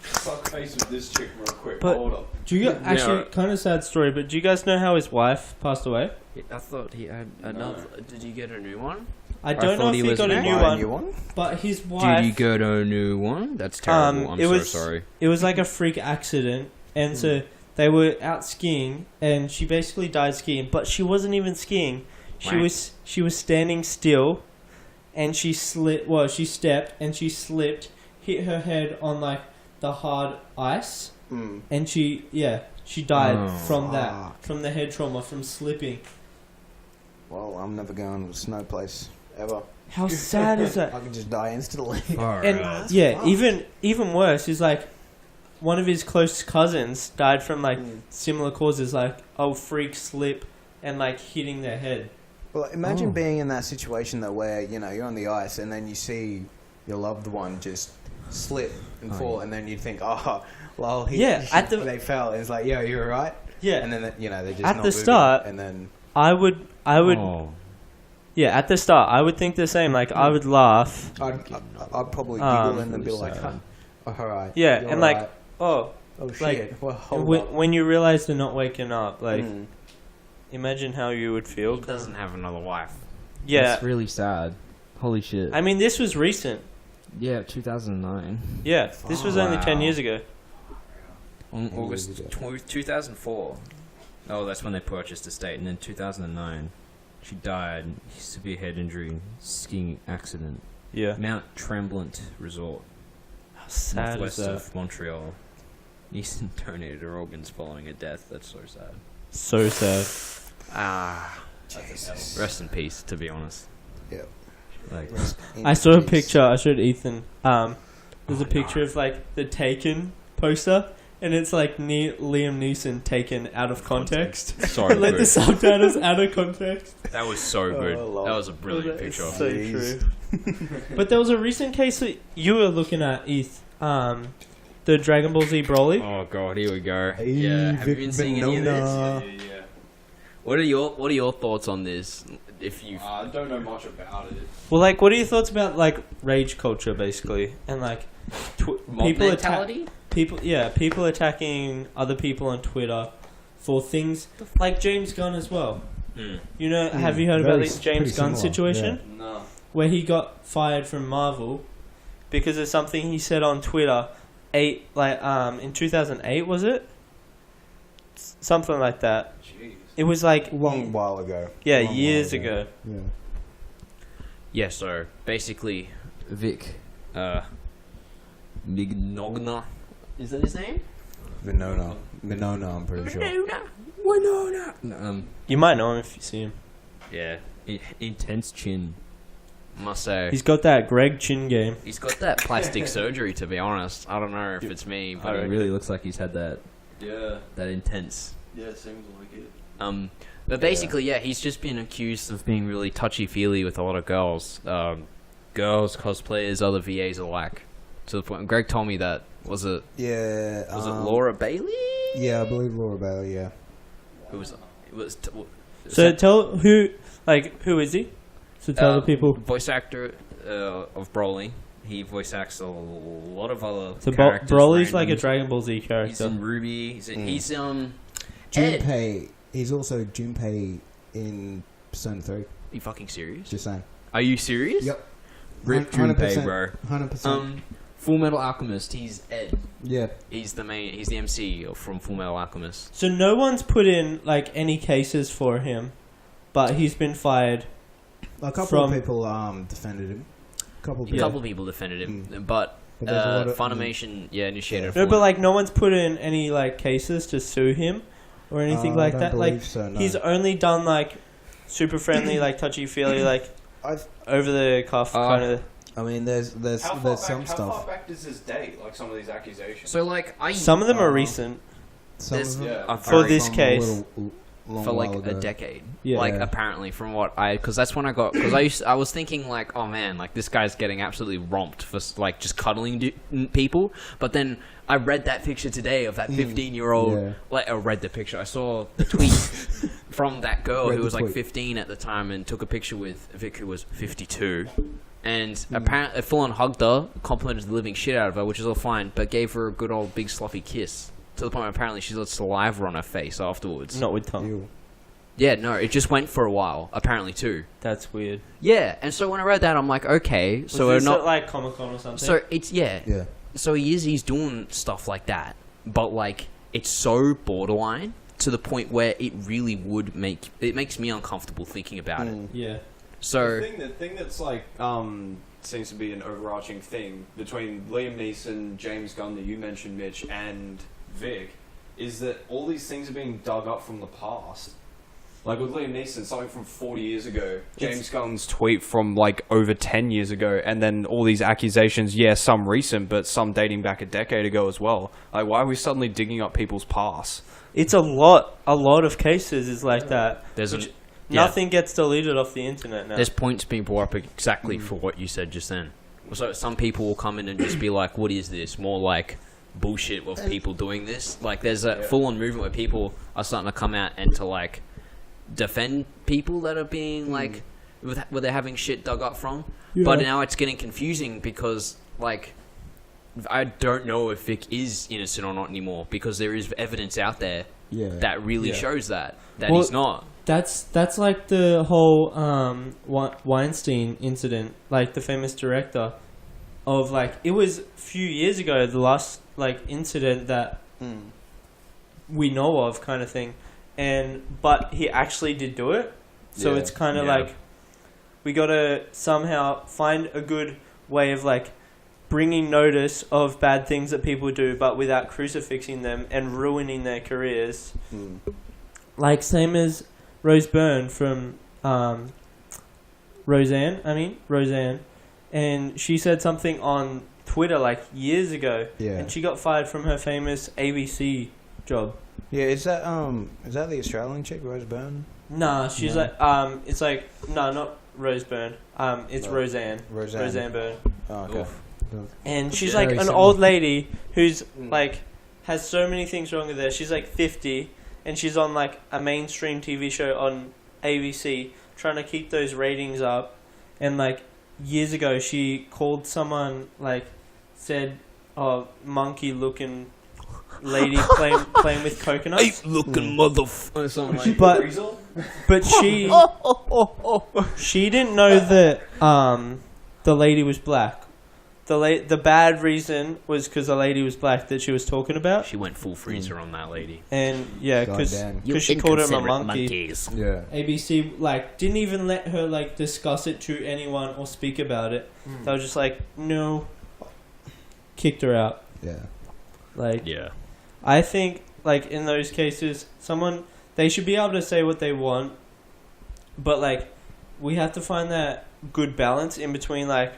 Speaker 2: Fuck face with this chick real quick.
Speaker 1: But-
Speaker 2: Hold up.
Speaker 1: Do you guys, actually, kind of sad story, but do you guys know how his wife passed away?
Speaker 4: I thought he had another. Did you get a new one?
Speaker 1: I don't know
Speaker 4: thought
Speaker 1: if
Speaker 4: he
Speaker 1: he
Speaker 4: was
Speaker 1: got a
Speaker 4: married.
Speaker 1: new
Speaker 3: Buy a
Speaker 1: one,
Speaker 3: new one?
Speaker 1: but his wife.
Speaker 4: Did you get a new one? That's terrible. I'm
Speaker 1: it
Speaker 4: so
Speaker 1: was-
Speaker 4: sorry.
Speaker 1: It was like a freak accident, and so they were out skiing, and she basically died skiing, but she wasn't even skiing. She
Speaker 4: Wow.
Speaker 1: was standing still, and she slipped. Well, she stepped and she slipped, hit her head on like the hard ice, and she died from that, from the head trauma, from slipping.
Speaker 3: Well, I'm never going to a snow place ever.
Speaker 1: How sad is that?
Speaker 3: I can just die instantly.
Speaker 1: And even worse is like one of his close cousins died from like similar causes, like freak slip and like hitting their head.
Speaker 3: Well, imagine being in that situation though, where you're on the ice and then you see your loved one just slip and fall, and then you think, oh, lol, they fell. And it's like, yo, you're right.
Speaker 1: Yeah,
Speaker 3: And then they just
Speaker 1: at
Speaker 3: not
Speaker 1: the
Speaker 3: moving,
Speaker 1: start,
Speaker 3: and then
Speaker 1: I would. Yeah, at the start, I would think the same. Like, I would laugh.
Speaker 3: I'd probably giggle and then be like, huh, all right.
Speaker 1: Yeah,
Speaker 3: you're
Speaker 1: and like,
Speaker 3: right.
Speaker 1: oh,
Speaker 3: Shit.
Speaker 1: like,
Speaker 3: Well, hold up.
Speaker 1: when you realize they're not waking up, like, imagine how you would feel.
Speaker 4: He doesn't have another wife.
Speaker 1: Yeah,
Speaker 7: That's really sad. Holy shit.
Speaker 1: I mean, this was recent.
Speaker 7: Yeah, 2009.
Speaker 1: Yeah, this was only 10 years ago.
Speaker 4: On August 2004. Oh, that's when they purchased the estate. And then 2009, she died. Severe head injury, skiing accident.
Speaker 1: Yeah.
Speaker 4: Mount Tremblant Resort.
Speaker 1: How sad
Speaker 4: northwest
Speaker 1: is that?
Speaker 4: of Montreal. Neeson donated her organs following her death. That's so sad.
Speaker 1: So sad.
Speaker 3: Jesus.
Speaker 4: Rest in peace, to be honest.
Speaker 3: Yep.
Speaker 4: Like,
Speaker 1: I saw a picture. I showed Ethan. There's a picture of like the Taken poster, and it's like Liam Neeson taken out of context.
Speaker 4: Sorry,
Speaker 1: like the subtitles out of context.
Speaker 4: that was so good.
Speaker 3: Lord.
Speaker 4: That was a brilliant picture.
Speaker 1: So true. But there was a recent case that you were looking at, Eth. The Dragon Ball Z Broly.
Speaker 4: Oh god, here we go.
Speaker 3: Hey,
Speaker 4: Yeah, have you been seeing any of this?
Speaker 5: Yeah.
Speaker 4: What are your thoughts on this? If you
Speaker 2: I don't know much about it.
Speaker 1: Well, like, what are your thoughts about like rage culture, basically, and like people people attacking other people on Twitter for things like James Gunn as well. You know, have you heard about this James Gunn situation?
Speaker 2: Yeah. No.
Speaker 1: Where he got fired from Marvel because of something he said on Twitter. In 2008, was it? Something like that.
Speaker 2: Jeez.
Speaker 1: It was like
Speaker 3: A long while ago.
Speaker 1: Yeah,
Speaker 3: Long
Speaker 1: years
Speaker 3: while
Speaker 1: ago.
Speaker 3: Yeah.
Speaker 4: Yeah, so basically, Vic, Mignogna, is that his name?
Speaker 3: Winona, I'm pretty sure.
Speaker 4: Winona.
Speaker 1: You might know him if you see him.
Speaker 4: Yeah, intense chin. Must say,
Speaker 1: He's got that Greg Chin game.
Speaker 4: he's got that plastic surgery. To be honest, I don't know if it's me, but it really looks like he's had that
Speaker 2: Yeah.
Speaker 4: intense.
Speaker 2: Yeah, seems like it.
Speaker 4: But basically, yeah, he's just been accused of being really touchy-feely with a lot of girls. Girls, cosplayers, other VAs alike. To the point, Greg told me that, was it Laura Bailey?
Speaker 3: Yeah, I believe Laura Bailey, yeah.
Speaker 4: Who was it?
Speaker 1: So tell who is he? So tell the people.
Speaker 4: Voice actor of Broly. He voice acts a lot of other
Speaker 1: So
Speaker 4: characters.
Speaker 1: Broly's like a
Speaker 4: randoms.
Speaker 1: Dragon Ball Z
Speaker 4: He's
Speaker 1: character.
Speaker 4: in Ruby. He's Ed.
Speaker 3: Junpei. He's also Junpei in Persona 3.
Speaker 4: Are you fucking serious?
Speaker 3: Just saying.
Speaker 4: Are you serious?
Speaker 3: Yep.
Speaker 4: Rip
Speaker 3: 100%,
Speaker 4: Junpei, bro.
Speaker 3: 100%.
Speaker 4: Full Metal Alchemist. He's Ed.
Speaker 3: Yeah.
Speaker 4: He's the MC from Full Metal Alchemist.
Speaker 1: So no one's put in like any cases for him, but he's been fired.
Speaker 3: A couple of people defended him. A couple
Speaker 4: of people defended him, but
Speaker 3: there's a lot of,
Speaker 4: Funimation, initiated.
Speaker 1: No, but like no one's put in any like cases to sue him or anything like that. Like
Speaker 3: so, no.
Speaker 1: he's only done like super friendly, like touchy feely, like over the cuff kind of.
Speaker 3: I mean, there's some stuff.
Speaker 2: How far back does this date? Like some of these accusations.
Speaker 4: So like
Speaker 1: some of them are recent.
Speaker 3: Some of them
Speaker 2: Yeah.
Speaker 1: For this case.
Speaker 4: For like a decade,
Speaker 1: Yeah.
Speaker 4: like apparently from what because that's when I got I was thinking like, oh man, like this guy's getting absolutely romped for like just cuddling people, but then I read that picture today of that 15-year-old. Like I read the picture, I saw the tweet from that girl who was like 15 at the time and took a picture with Vic who was 52, and apparently full on hugged her, complimented the living shit out of her, which is all fine, but gave her a good old big sloppy kiss. To the point where apparently she's got saliva on her face afterwards.
Speaker 1: Not with tongue.
Speaker 4: Yeah, no, it just went for a while, apparently too.
Speaker 1: That's weird.
Speaker 4: Yeah, and so when I read that, I'm like, okay, so
Speaker 1: was
Speaker 4: we're
Speaker 1: this
Speaker 4: not
Speaker 1: at, like Comic-Con or something.
Speaker 4: So it's
Speaker 3: Yeah.
Speaker 4: So he's doing stuff like that, but like it's so borderline to the point where it really makes me uncomfortable thinking about it.
Speaker 1: Yeah.
Speaker 4: So
Speaker 2: the thing that's like seems to be an overarching thing between Liam Neeson, James Gunn that you mentioned, Mitch, and Vic, is that all these things are being dug up from the past. Like with Liam Neeson, something from 40 years ago, James Gunn's tweet from like over 10 years ago, and then all these accusations, some recent, but some dating back a decade ago as well. Like, why are we suddenly digging up people's past?
Speaker 1: It's a lot of cases is like that. Nothing gets deleted off the internet now.
Speaker 4: There's points being brought up exactly for what you said just then. So some people will come in and just be like, what is this? More like bullshit of people doing this. Like there's a full-on movement where people are starting to come out and to like defend people that are being like where they're having shit dug up from. But now it's getting confusing because like I don't know if Vic is innocent or not anymore because there is evidence out there that really shows that he's not.
Speaker 1: That's like the whole Weinstein incident, like the famous director of like it was a few years ago, the last like incident that we know of, kind of thing. But he actually did do it, so it's kind of like we gotta somehow find a good way of like bringing notice of bad things that people do, but without crucifixing them and ruining their careers. Like same as Rose Byrne from Roseanne, and she said something on Twitter like years ago, and she got fired from her famous ABC job.
Speaker 3: Yeah, is that the Australian chick, Rose Byrne?
Speaker 1: Nah, she's like it's like not Rose Byrne. It's Roseanne Byrne.
Speaker 3: Oh, okay.
Speaker 1: And she's like an old lady who's like has so many things wrong with her. She's like 50, and she's on like a mainstream TV show on ABC trying to keep those ratings up. And like years ago, she called someone like said, "Oh, monkey looking lady playing with coconuts."
Speaker 2: Ape looking motherfucker. Something like
Speaker 1: but she didn't know that the lady was black. The bad reason was because the lady was black that she was talking about.
Speaker 4: She went full freezer on that lady.
Speaker 1: And yeah, because she called him a monkey.
Speaker 4: Monkeys.
Speaker 3: Yeah.
Speaker 1: ABC like didn't even let her like discuss it to anyone or speak about it. They were just like, no, kicked her out.
Speaker 3: Yeah.
Speaker 1: Like
Speaker 4: Yeah.
Speaker 1: I think like in those cases, they should be able to say what they want, but like we have to find that good balance in between like.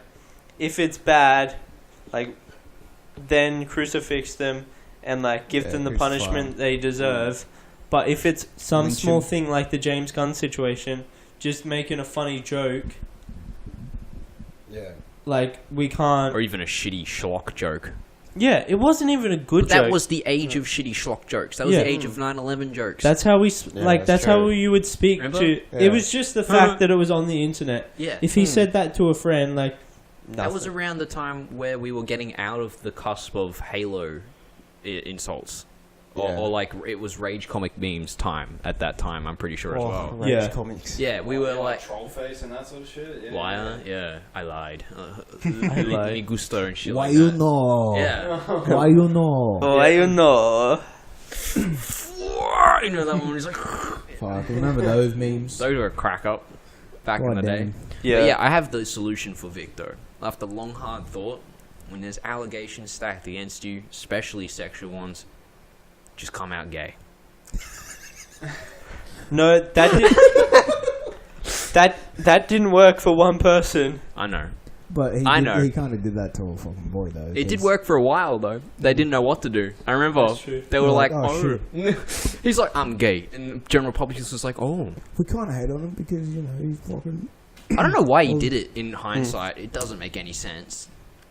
Speaker 1: If it's bad, like, then crucifix them and, like, give them the punishment they deserve. But if it's some small thing like the James Gunn situation, just making a funny joke, like, we can't...
Speaker 4: Or even a shitty schlock joke.
Speaker 1: Yeah, it wasn't even a good joke.
Speaker 4: That was the age of shitty schlock jokes. That was the age of 9/11 jokes.
Speaker 1: That's how we... that's how you would speak to... Yeah. It was just the fact that it was on the internet.
Speaker 4: Yeah.
Speaker 1: If he said that to a friend, like... Nothing.
Speaker 4: That was around the time where we were getting out of the cusp of Halo insults. Or like, it was Rage Comic memes time at that time, I'm pretty sure as well.
Speaker 3: Rage Comics.
Speaker 4: Yeah, we were like...
Speaker 5: Trollface and that sort of shit? Yeah,
Speaker 4: liar? Yeah, I lied. I lied. Me gusto and shit
Speaker 7: Why
Speaker 4: like
Speaker 7: you
Speaker 4: that.
Speaker 7: know?
Speaker 4: Yeah.
Speaker 7: Why you know?
Speaker 1: Why you know?
Speaker 4: You know that one? He's like...
Speaker 7: Fuck, remember those memes?
Speaker 4: Those were a crack up back in the day.
Speaker 1: Yeah.
Speaker 4: But yeah, I have the solution for Victor. After long, hard thought, when there's allegations stacked against you, especially sexual ones, just come out gay.
Speaker 1: No, that didn't work for one person.
Speaker 4: I know.
Speaker 7: But he kind of did that to a fucking boy, though.
Speaker 4: It did work for a while, though. They didn't know what to do. I remember they were like, oh. He's like, I'm gay. And general public was like, oh.
Speaker 7: We kind of hate on him because, you know, he's fucking...
Speaker 4: I don't know why he did it in hindsight. It doesn't make any sense.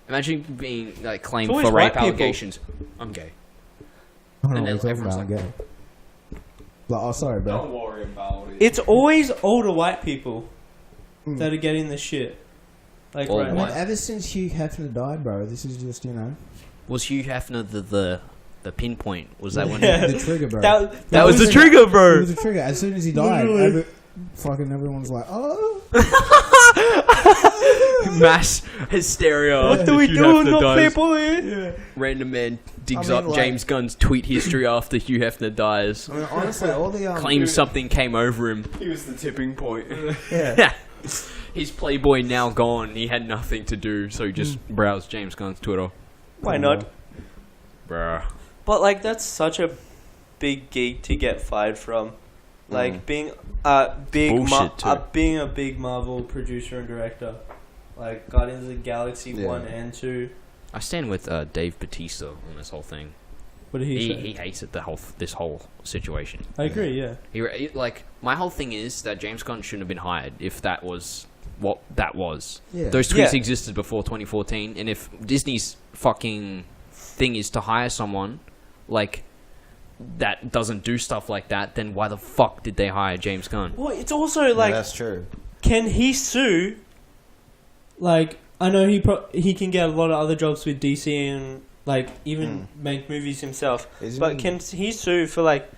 Speaker 4: Imagine being like claimed for rape allegations. I'm gay.
Speaker 7: I don't know what you're talking about, I'm gay. Like, oh, sorry, bro.
Speaker 5: Don't worry about it.
Speaker 1: It's always older white people that are getting the shit. Like
Speaker 4: Right.
Speaker 7: Ever since Hugh Hefner died, bro, this is just, you know...
Speaker 4: Was Hugh Hefner the pinpoint? Was that when
Speaker 7: the trigger, bro?
Speaker 1: That was the trigger, bro.
Speaker 7: It was the trigger. As soon as he died, everyone's like, oh...
Speaker 4: Mass hysteria.
Speaker 1: What do we do? Not Playboy.
Speaker 4: Yeah. Random man digs up James Gunn's tweet history after Hugh Hefner dies.
Speaker 3: I mean, honestly, all the
Speaker 4: claims something came over him.
Speaker 5: He was the tipping point.
Speaker 4: Yeah. His Playboy now gone. He had nothing to do, so he just browsed James Gunn's Twitter.
Speaker 1: Why not?
Speaker 4: Bruh.
Speaker 1: But like, that's such a big gig to get fired from. Like being a big Marvel producer and director, like Guardians of the Galaxy 1 and 2.
Speaker 4: I stand with Dave Bautista on this whole thing.
Speaker 1: What did he say?
Speaker 4: He hates it. This whole situation.
Speaker 1: I agree. Yeah.
Speaker 4: He like my whole thing is that James Gunn shouldn't have been hired if that was what that was. Yeah. Those tweets existed before 2014, and if Disney's fucking thing is to hire someone like that doesn't do stuff like that, then why the fuck did they hire James Gunn?
Speaker 1: Well, it's also like...
Speaker 3: that's true.
Speaker 1: Can he sue? Like, I know he can get a lot of other jobs with DC and, like, even make movies himself. But can he sue for, like...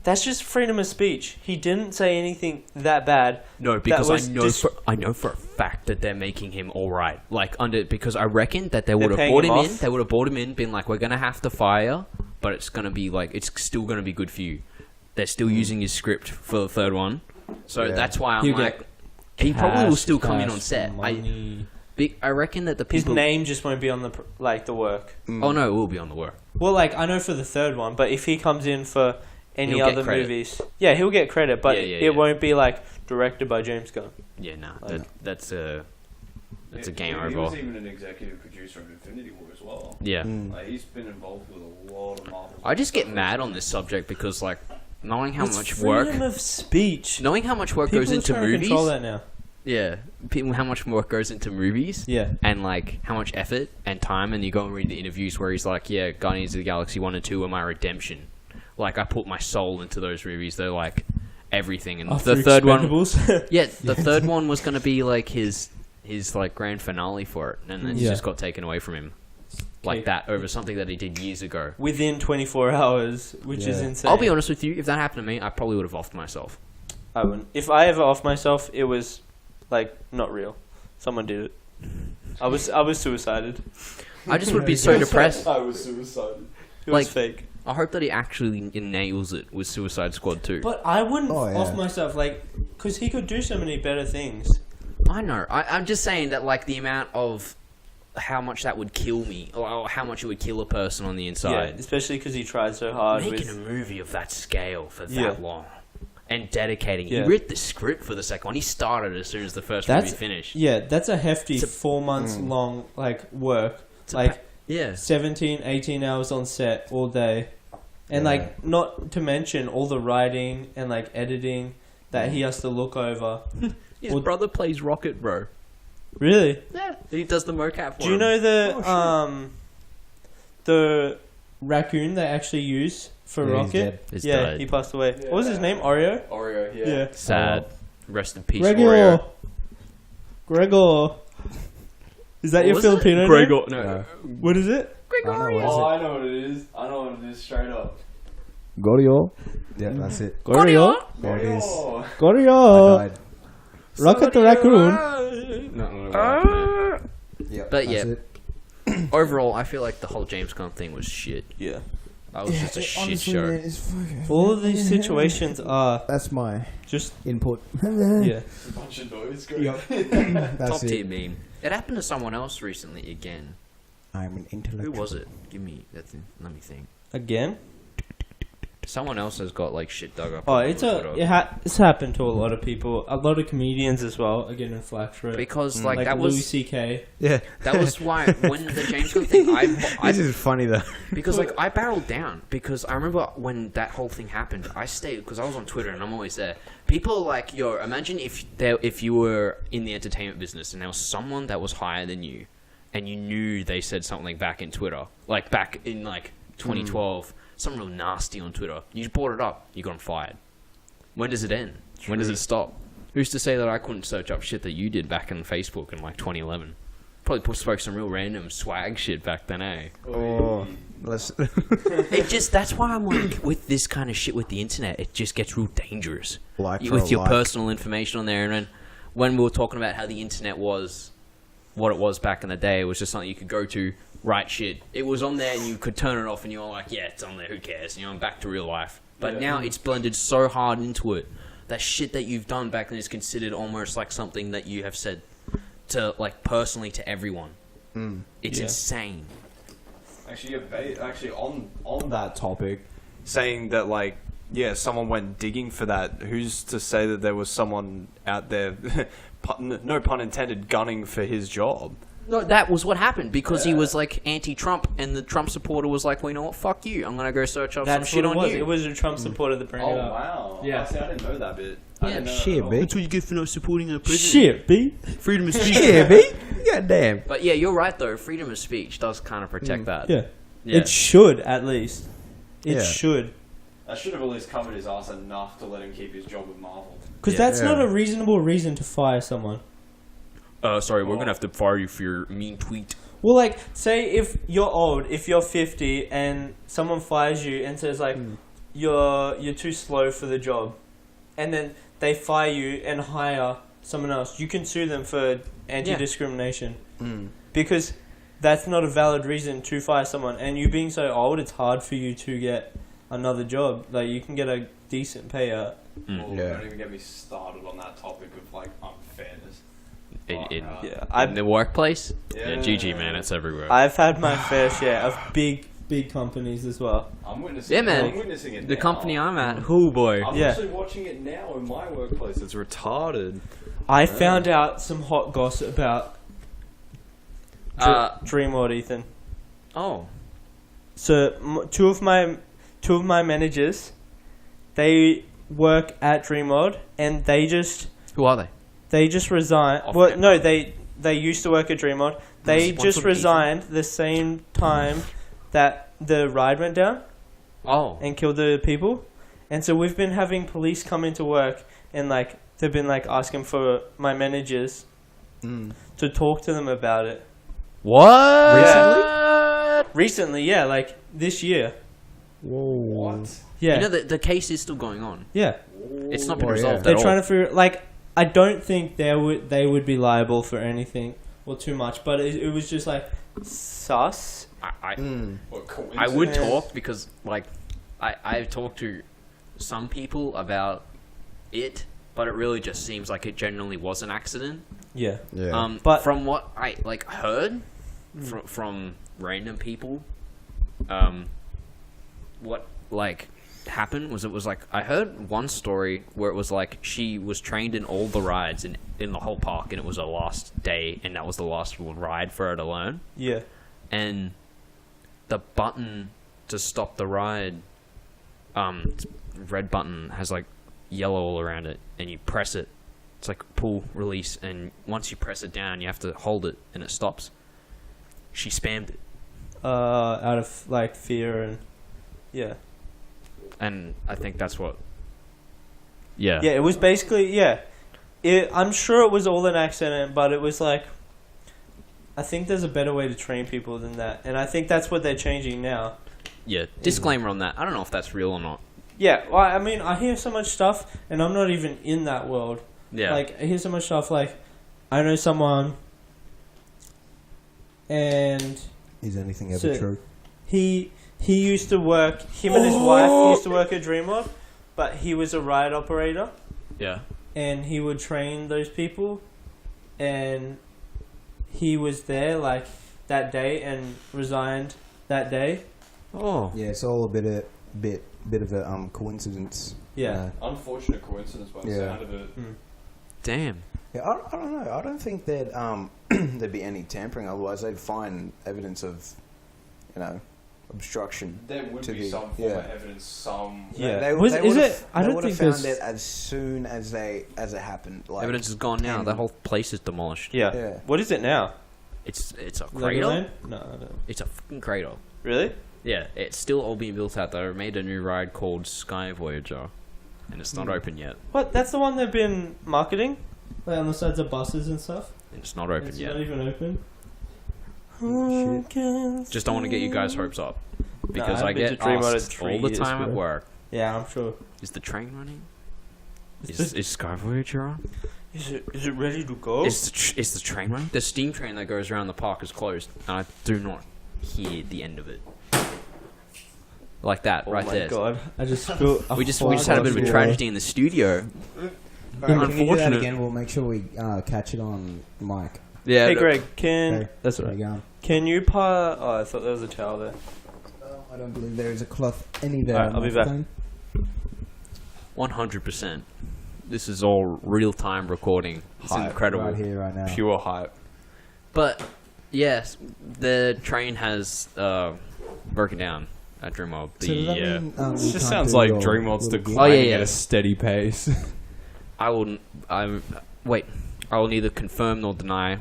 Speaker 1: That's just freedom of speech. He didn't say anything that bad.
Speaker 4: No, because I know for a fact that they're making him all right. Like, because I reckon that they would have brought him in. They would have brought him in, been like, we're going to have to fire... but it's gonna be like it's still gonna be good for you. They're still using his script for the third one, so that's why I'm like, he probably will still come in on set. I reckon that the people...
Speaker 1: His name just won't be on the work.
Speaker 4: Oh no, it will be on the work.
Speaker 1: Well, like I know for the third one, but if he comes in for any other movies, he'll get credit, but it won't be like directed by James Gunn.
Speaker 4: Yeah, that's a game over.
Speaker 2: He was even an executive producer of Infinity War as well.
Speaker 4: Yeah,
Speaker 2: like, he's been involved with a lot of Marvel.
Speaker 4: I just get mad on this subject because like knowing how much
Speaker 1: freedom of speech,
Speaker 4: knowing how much work
Speaker 1: people
Speaker 4: goes into
Speaker 1: are trying
Speaker 4: movies.
Speaker 1: To control that now.
Speaker 4: Yeah, how much work goes into movies.
Speaker 1: Yeah,
Speaker 4: and like how much effort and time, and you go and read the interviews where he's like, "Yeah, Guardians of the Galaxy 1 and 2 were my redemption. Like I put my soul into those movies. They're like everything." And the third one, the third one was going to be like his like grand finale for it, and then it just got taken away from him, like that over something that he did years ago.
Speaker 1: Within 24 hours, which is insane.
Speaker 4: I'll be honest with you, if that happened to me, I probably would have offed myself.
Speaker 1: I wouldn't. If I ever offed myself, it was like not real. Someone did it. I was suicided.
Speaker 4: I just would be so depressed.
Speaker 2: I was suicided.
Speaker 1: It was fake.
Speaker 4: I hope that he actually nails it with Suicide Squad 2.
Speaker 1: But I wouldn't off myself, like, because he could do so many better things.
Speaker 4: I know. I'm just saying that, like, the amount of how much that would kill me, or how much it would kill a person on the inside.
Speaker 1: Yeah, especially because he tried so hard.
Speaker 4: Making a movie of that scale for that long. And dedicating. He wrote the script for the second one. He started as soon as the first movie finished.
Speaker 1: Yeah, that's a hefty 4 months long, like, work. Like, 17, 18 hours on set all day. And, like, not to mention all the writing and, like, editing that he has to look over.
Speaker 4: His brother plays Rocket, bro.
Speaker 1: Really?
Speaker 4: Yeah. He does the mocap for
Speaker 1: Do you know the raccoon they actually use for Rocket?
Speaker 4: He's dead.
Speaker 1: He passed away. What was his name? Oreo?
Speaker 2: Oreo, yeah.
Speaker 4: Sad. Rest in peace,
Speaker 1: Gregor.
Speaker 4: Oreo.
Speaker 1: Gregor. Is that your Filipino name?
Speaker 4: Gregor. No.
Speaker 1: What is it?
Speaker 2: Gregorio. I know what it is. I know what it is straight up.
Speaker 7: Gorio. Yeah, that's it.
Speaker 1: Gorio?
Speaker 7: There it is.
Speaker 1: Gorio.
Speaker 7: I died.
Speaker 1: Rocket the raccoon.
Speaker 7: Yeah,
Speaker 4: but overall, I feel like the whole James Gunn thing was shit.
Speaker 1: Yeah.
Speaker 4: That was just a shit show.
Speaker 1: All of these situations are...
Speaker 7: That's my
Speaker 1: just
Speaker 7: input.
Speaker 1: Yeah.
Speaker 2: A bunch of noise.
Speaker 7: Yep.
Speaker 4: Top tier meme. It happened to someone else recently again.
Speaker 7: I'm an intellectual.
Speaker 4: Who was it? Give me that thing. Let me think.
Speaker 1: Again?
Speaker 4: Someone else has got like shit dug up.
Speaker 1: Oh, it's happened to a lot of people. A lot of comedians as well are getting flack for it.
Speaker 4: Because like that
Speaker 1: Louis
Speaker 4: was
Speaker 1: C.K.
Speaker 7: Yeah.
Speaker 4: That was why when the James Gunn thing,
Speaker 7: this is funny though.
Speaker 4: Because like I barreled down because I remember when that whole thing happened. I stayed because I was on Twitter and I'm always there. People are like, yo, imagine if you were in the entertainment business and there was someone that was higher than you, and you knew they said something back in Twitter, like back in like 2012. Something real nasty on Twitter. You brought it up. You got him fired. When does it end? True. When does it stop? Who's to say that I couldn't search up shit that you did back on Facebook in like 2011? Probably spoke some real random swag shit back then, eh?
Speaker 7: Oh,
Speaker 4: that's why I'm like, with this kind of shit with the internet, it just gets real dangerous. With your personal information on there. And then when we were talking about how the internet was what it was back in the day, it was just something you could go to, write shit. It was on there and you could turn it off and you're like, yeah, it's on there, who cares? You know, I'm back to real life. But now it's blended so hard into it that shit that you've done back then is considered almost like something that you have said to, like, personally to everyone. It's insane.
Speaker 2: Actually, on that topic, saying that, like, someone went digging for that, who's to say that there was someone out there, no pun intended, gunning for his job?
Speaker 4: No, that was what happened because he was like anti-Trump, and the Trump supporter was like, "Well, you know what? Fuck you! I'm gonna go search up some shit on you."
Speaker 1: It was a Trump supporter that brought it up.
Speaker 2: Oh wow!
Speaker 1: Yeah,
Speaker 2: see, I didn't know that bit.
Speaker 7: Shit, B.
Speaker 4: That's what you get for not supporting a president.
Speaker 1: Shit, B.
Speaker 4: Freedom of speech.
Speaker 7: Shit, B. Goddamn.
Speaker 4: But yeah, you're right though. Freedom of speech does kind of protect that.
Speaker 1: Yeah, it should at least. It should.
Speaker 2: I should have at least covered his ass enough to let him keep his job with Marvel.
Speaker 1: Because that's not a reasonable reason to fire someone.
Speaker 4: Sorry, we're gonna have to fire you for your mean tweet.
Speaker 1: Well, like, say if you're old, if you're 50, and someone fires you and says like, you're too slow for the job, and then they fire you and hire someone else, you can sue them for anti-discrimination. Because that's not a valid reason to fire someone. And you being so old, it's hard for you to get another job. Like, you can get a decent payout.
Speaker 2: Well, don't even get me started on that topic of like unfairness.
Speaker 4: In the workplace? Yeah, GG, man, it's everywhere.
Speaker 1: I've had my fair share of big companies as well.
Speaker 2: I'm witnessing I'm witnessing it
Speaker 4: the
Speaker 2: now.
Speaker 4: company I'm at, oh boy.
Speaker 2: I'm actually watching it now in my workplace. It's retarded.
Speaker 1: I found out some hot gossip about Dreamworld, Ethan.
Speaker 4: Oh.
Speaker 1: So two of my managers, they work at Dreamworld, and they just...
Speaker 4: Who are they?
Speaker 1: They just resigned. Well, no, they used to work at Dreamworld. They just resigned the same time that the ride went down.
Speaker 4: Oh.
Speaker 1: And killed the people. And so we've been having police come into work, and like they've been like asking for my managers to talk to them about it.
Speaker 4: What?
Speaker 1: Recently, yeah, like this year.
Speaker 7: Whoa.
Speaker 2: What?
Speaker 1: Yeah.
Speaker 4: You know, the case is still going on.
Speaker 1: Yeah.
Speaker 4: It's not been resolved at
Speaker 1: They're
Speaker 4: all.
Speaker 1: trying to figure... Like, I don't think they would be liable for anything or too much, but it was just like sus.
Speaker 4: I would talk because like I've talked to some people about it, but it really just seems like it genuinely was an accident.
Speaker 1: Yeah.
Speaker 4: But from what I like heard from random people, what like happened was it was like I heard one story where it was like she was trained in all the rides in the whole park, and it was her last day, and that was the last ride for her to learn.
Speaker 1: Yeah.
Speaker 4: And the button to stop the ride, red button has like yellow all around it, and you press it. It's like pull, release, and once you press it down, you have to hold it, and it stops. She spammed it.
Speaker 1: Out of like fear and yeah.
Speaker 4: And I think that's what. Yeah.
Speaker 1: Yeah, it was basically I'm sure it was all an accident, but it was like. I think there's a better way to train people than that, and I think that's what they're changing now.
Speaker 4: Yeah. Disclaimer on that. I don't know if that's real or not.
Speaker 1: Yeah, well, I mean, I hear so much stuff, and I'm not even in that world.
Speaker 4: Yeah.
Speaker 1: Like, I hear so much stuff, like, I know someone, and...
Speaker 7: Is anything ever true?
Speaker 1: He used to work, him and his wife used to work at Dreamworld, but he was a ride operator.
Speaker 4: Yeah.
Speaker 1: And he would train those people, and he was there, like, that day, and resigned that day.
Speaker 4: Oh.
Speaker 7: Yeah, it's all a bit of a coincidence.
Speaker 1: Yeah.
Speaker 2: Unfortunate coincidence by the sound of it.
Speaker 4: Damn.
Speaker 3: Yeah, I don't know. I don't think that there'd be any tampering. Otherwise, they'd find evidence of, obstruction.
Speaker 2: There would be some form of evidence.
Speaker 1: Yeah.
Speaker 3: They would have found it as soon as it happened. Like,
Speaker 4: Evidence is gone now. That whole place is demolished.
Speaker 1: Yeah. What is it now?
Speaker 4: It's a cradle.
Speaker 1: No, I don't.
Speaker 4: It's a fucking cradle.
Speaker 1: Really?
Speaker 4: Yeah, it's still all being built out though. I made a new ride called Sky Voyager, and it's not open yet.
Speaker 1: What? That's the one they've been marketing? Like on the sides of buses and stuff?
Speaker 4: And it's not open
Speaker 1: it's
Speaker 4: yet.
Speaker 1: It's not even open?
Speaker 4: Just don't want to get you guys' hopes up. Because I get asked all the time at work.
Speaker 1: Yeah, I'm sure.
Speaker 4: Is the train running? Is Sky Voyager on?
Speaker 1: Is it ready to go?
Speaker 4: Is the train running? The steam train that goes around the park is closed, and I do not hear the end of it. Like that, right there.
Speaker 1: Oh my god! I just feel.
Speaker 4: We just had a bit of a tragedy in the studio.
Speaker 7: Right, can you do that again? We'll make sure we catch it on mic.
Speaker 4: Yeah.
Speaker 1: Hey Greg, that's
Speaker 7: right.
Speaker 1: Can you Oh, I thought there was a towel there.
Speaker 7: I don't believe there is a cloth anywhere.
Speaker 1: Alright, I'll be back.
Speaker 4: 100%. This is all real-time recording. It's incredible.
Speaker 7: Right here, right now.
Speaker 2: Pure hype.
Speaker 4: But yes, the train has broken down at Dreamworld.
Speaker 2: It just sounds like Dreamworld's declining at a steady pace.
Speaker 4: I will neither confirm nor deny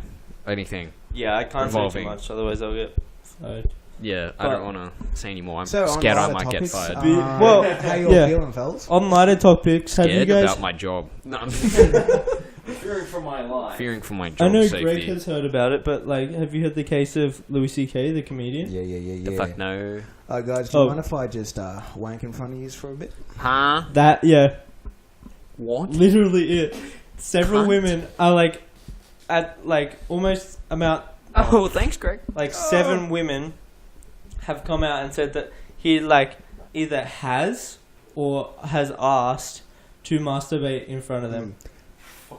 Speaker 4: anything.
Speaker 1: Yeah, I can't say too much, otherwise I'll get fired.
Speaker 4: Yeah, I don't want to say anymore. I'm scared I might get fired.
Speaker 7: Well, how you all feeling, fellas?
Speaker 1: On lighter topics, have you guys...
Speaker 4: about my job. No, I'm
Speaker 2: fearing for my life.
Speaker 4: Fearing for my job
Speaker 1: I know
Speaker 4: safety.
Speaker 1: Greg has heard about it, but like, have you heard the case of Louis C.K., the comedian?
Speaker 7: Yeah.
Speaker 4: The fuck no.
Speaker 3: Guys, do you mind if I just wank in front of you for a bit?
Speaker 4: Huh?
Speaker 1: That, yeah.
Speaker 4: What?
Speaker 1: Literally it. Several women are like, at like almost
Speaker 4: Oh, thanks, Greg.
Speaker 1: Like 7 women have come out and said that he like either has or has asked to masturbate in front of them.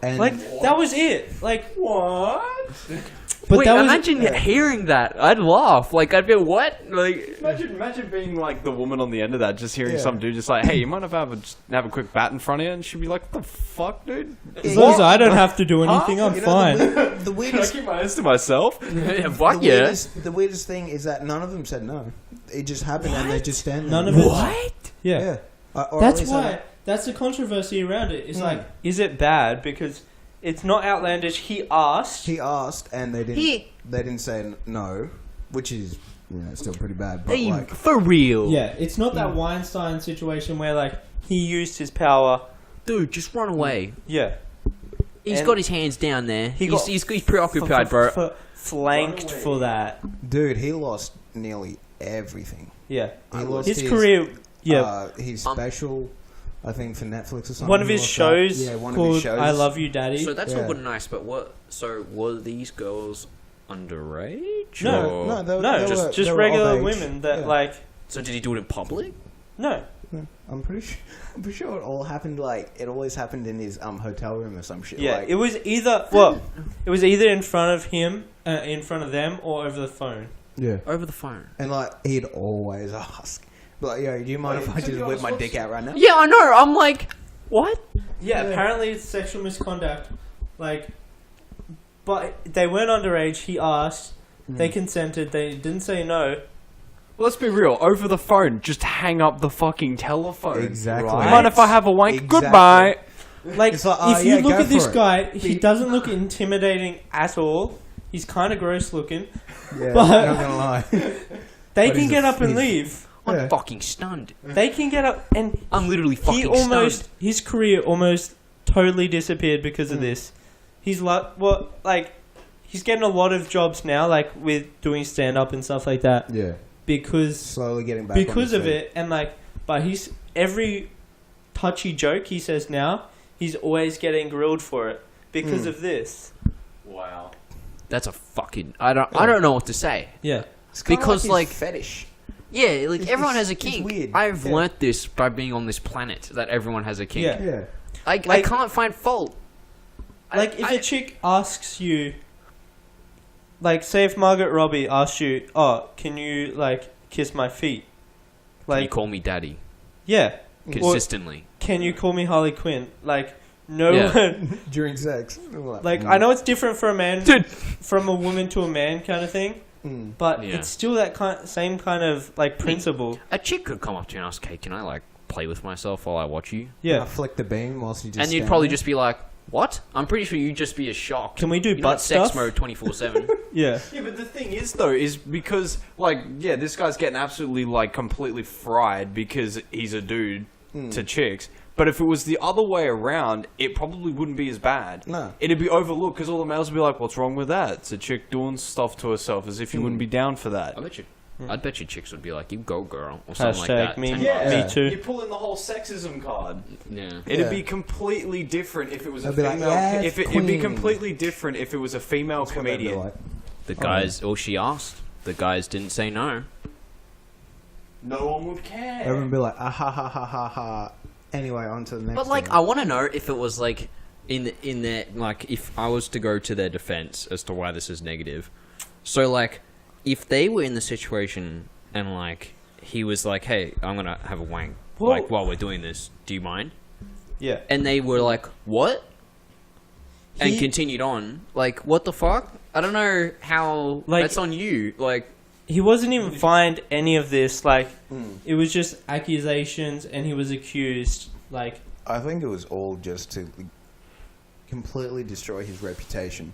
Speaker 3: And
Speaker 1: like that was it. Like what?
Speaker 4: But wait, imagine hearing that. I'd laugh. Like, I'd be, what? Like,
Speaker 2: imagine being like the woman on the end of that, just hearing some dude just like, hey, you mind if I have a quick bat in front of you? And she'd be like, what the fuck, dude?
Speaker 1: As long as I don't have to do anything, I'm fine.
Speaker 3: The weirdest,
Speaker 2: can I keep my hands to myself?
Speaker 3: The weirdest thing is that none of them said no. It just happened and they just stand there.
Speaker 1: None of it.
Speaker 4: What?
Speaker 1: Yeah. That's why. That's the controversy around it. It's like, is it bad? Because it's not outlandish. He asked,
Speaker 3: and they didn't say no, which is still pretty bad. But like,
Speaker 4: for real.
Speaker 1: Yeah, it's not that Weinstein situation where like he used his power.
Speaker 4: Dude, just run away.
Speaker 1: Yeah,
Speaker 4: he's got his hands down there. He's preoccupied, bro.
Speaker 1: Flanked for that.
Speaker 3: Dude, he lost nearly everything.
Speaker 1: Yeah,
Speaker 3: he lost
Speaker 1: his career. Yeah,
Speaker 3: his special. I think for Netflix or something.
Speaker 1: One of his shows called "I Love You, Daddy."
Speaker 4: So that's all good and nice, but what? So were these girls underage?
Speaker 1: No, just regular women that like.
Speaker 4: So did he do it in public?
Speaker 1: No.
Speaker 3: I'm pretty sure it all happened it always happened in his hotel room or some shit.
Speaker 1: Yeah,
Speaker 3: like,
Speaker 1: it was either in front of him, in front of them, or over the phone.
Speaker 3: Yeah,
Speaker 4: over the phone.
Speaker 3: And he'd always ask. Like, yo, do you mind if I just whip my dick out right now?
Speaker 4: Yeah, I know. I'm like, what?
Speaker 1: Yeah, apparently it's sexual misconduct. Like, but they weren't underage. He asked. They consented. They didn't say no.
Speaker 2: Well, let's be real. Over the phone, just hang up the fucking telephone.
Speaker 3: Exactly.
Speaker 2: Right? Mind if I have a wank? Exactly. Goodbye.
Speaker 1: Like, if you look at this guy, he doesn't look intimidating at all. He's kind of gross looking.
Speaker 3: Yeah,
Speaker 1: but
Speaker 3: I'm not gonna lie.
Speaker 1: They can get up and leave.
Speaker 4: I'm fucking stunned.
Speaker 1: They can get up and...
Speaker 4: I'm literally fucking stunned.
Speaker 1: His career almost totally disappeared because of this. He's he's getting a lot of jobs now, like with doing stand-up and stuff like that.
Speaker 3: Yeah.
Speaker 1: Because...
Speaker 3: Slowly getting back
Speaker 1: because of it, and but he's... Every touchy joke he says now, he's always getting grilled for it because of this.
Speaker 2: Wow.
Speaker 4: That's a fucking... I don't know what to say.
Speaker 1: Yeah.
Speaker 3: It's
Speaker 1: because
Speaker 3: like fetish.
Speaker 4: Yeah, like everyone has a kink.
Speaker 3: It's weird.
Speaker 4: I've learnt this by being on this planet, that everyone has a kink.
Speaker 3: Yeah.
Speaker 4: I can't find fault.
Speaker 1: Like, if a chick asks you... Like, say if Margaret Robbie asked you, oh, can you, like, kiss my feet? Like,
Speaker 4: can you call me daddy?
Speaker 1: Yeah.
Speaker 4: Consistently.
Speaker 1: Or, can you call me Harley Quinn? Like, no one...
Speaker 3: During sex.
Speaker 1: Like, I know it's different for a man... From a woman to a man kind of thing. But it's still that same kind of like principle.
Speaker 4: A chick could come up to you and ask, "Hey, can I like play with myself while I watch you?"
Speaker 1: Yeah,
Speaker 3: I flick the beam whilst you just.
Speaker 4: And you'd probably just be like, "What?" I'm pretty sure you'd just be as shocked.
Speaker 1: Can we do butt
Speaker 4: sex
Speaker 1: stuff?
Speaker 4: mode 24/7?
Speaker 1: Yeah.
Speaker 2: Yeah, but the thing is though, is because this guy's getting absolutely completely fried because he's a dude to chicks. But if it was the other way around, it probably wouldn't be as bad.
Speaker 3: No.
Speaker 2: It'd be overlooked because all the males would be like, what's wrong with that? It's a chick doing stuff to herself as if you wouldn't be down for that.
Speaker 4: I'd bet you chicks would be like, you go girl, or something like that.
Speaker 1: Me too.
Speaker 2: You pull in the whole sexism card.
Speaker 4: Yeah.
Speaker 2: It'd be completely different if it was a
Speaker 3: They'd be
Speaker 2: female.
Speaker 3: like,
Speaker 2: it'd be completely different if it was a female comedian.
Speaker 4: The guys, she asked. The guys didn't say no.
Speaker 2: No one would care.
Speaker 3: Everyone would be like, ah ha ha ha ha ha. Anyway, on to the next.
Speaker 4: But like,
Speaker 3: thing.
Speaker 4: I want to know if it was like in their like, if I was to go to their defense as to why this is negative. So like, if they were in the situation and like he was like, "Hey, I'm gonna have a wank like while we're doing this. Do you mind?"
Speaker 1: Yeah.
Speaker 4: And they were like, "What?" And continued on. Like, what the fuck? I don't know how. That's on you. Like.
Speaker 1: He wasn't even fined any of this. Like, it was just accusations, and he was accused. Like,
Speaker 3: I think it was all just to completely destroy his reputation.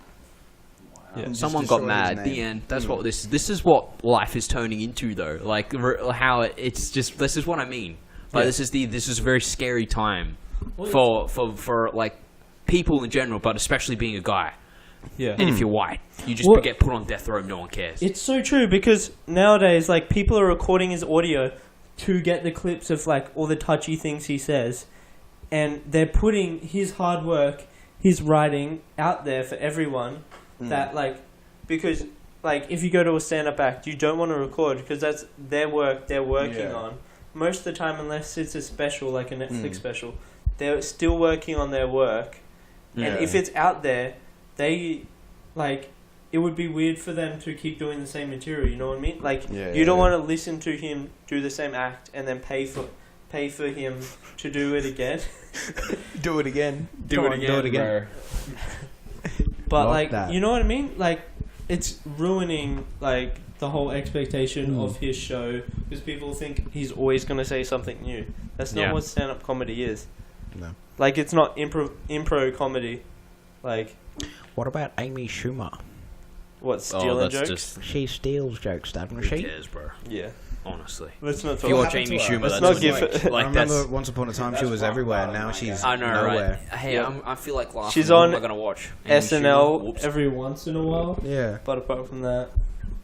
Speaker 4: Wow. Yeah. Someone got mad. The end. That's what this is. This is what life is turning into, though. Like how it's just. This is what I mean. Like this is a very scary time for like people in general, but especially being a guy.
Speaker 1: Yeah.
Speaker 4: And if you're white, you just get put on death row. No one cares.
Speaker 1: It's so true because nowadays, like, people are recording his audio to get the clips of like all the touchy things he says, and they're putting his hard work, his writing out there for everyone. That like, because like if you go to a stand-up act, you don't want to record because that's their work they're working on. Most of the time, unless it's a special, like a Netflix special, they're still working on their work. Yeah. And if it's out there, they, like, it would be weird for them to keep doing the same material, you know what I mean? Like, you don't want to listen to him do the same act and then pay for him to do it again.
Speaker 3: Do it again.
Speaker 2: Do it again.
Speaker 1: But, like, you know what I mean? Like, it's ruining, like, the whole expectation of his show because people think he's always going to say something new. That's not what stand-up comedy is.
Speaker 3: No.
Speaker 1: Like, it's not impro comedy. Like,
Speaker 3: what about Amy Schumer?
Speaker 1: What, stealing jokes?
Speaker 3: She steals jokes, doesn't she?
Speaker 4: Who cares, bro?
Speaker 1: Yeah.
Speaker 4: Honestly.
Speaker 1: Let's not talk
Speaker 4: if you watch Amy Schumer,
Speaker 1: let's
Speaker 4: that's
Speaker 1: not
Speaker 4: just
Speaker 1: give it.
Speaker 3: Like, I remember once upon a time she was everywhere, and now she's nowhere.
Speaker 4: Right? Hey, I feel like last
Speaker 1: she's
Speaker 4: week,
Speaker 1: on
Speaker 4: what am I going to watch?
Speaker 1: SNL every once in a while.
Speaker 3: Yeah.
Speaker 1: But apart from that,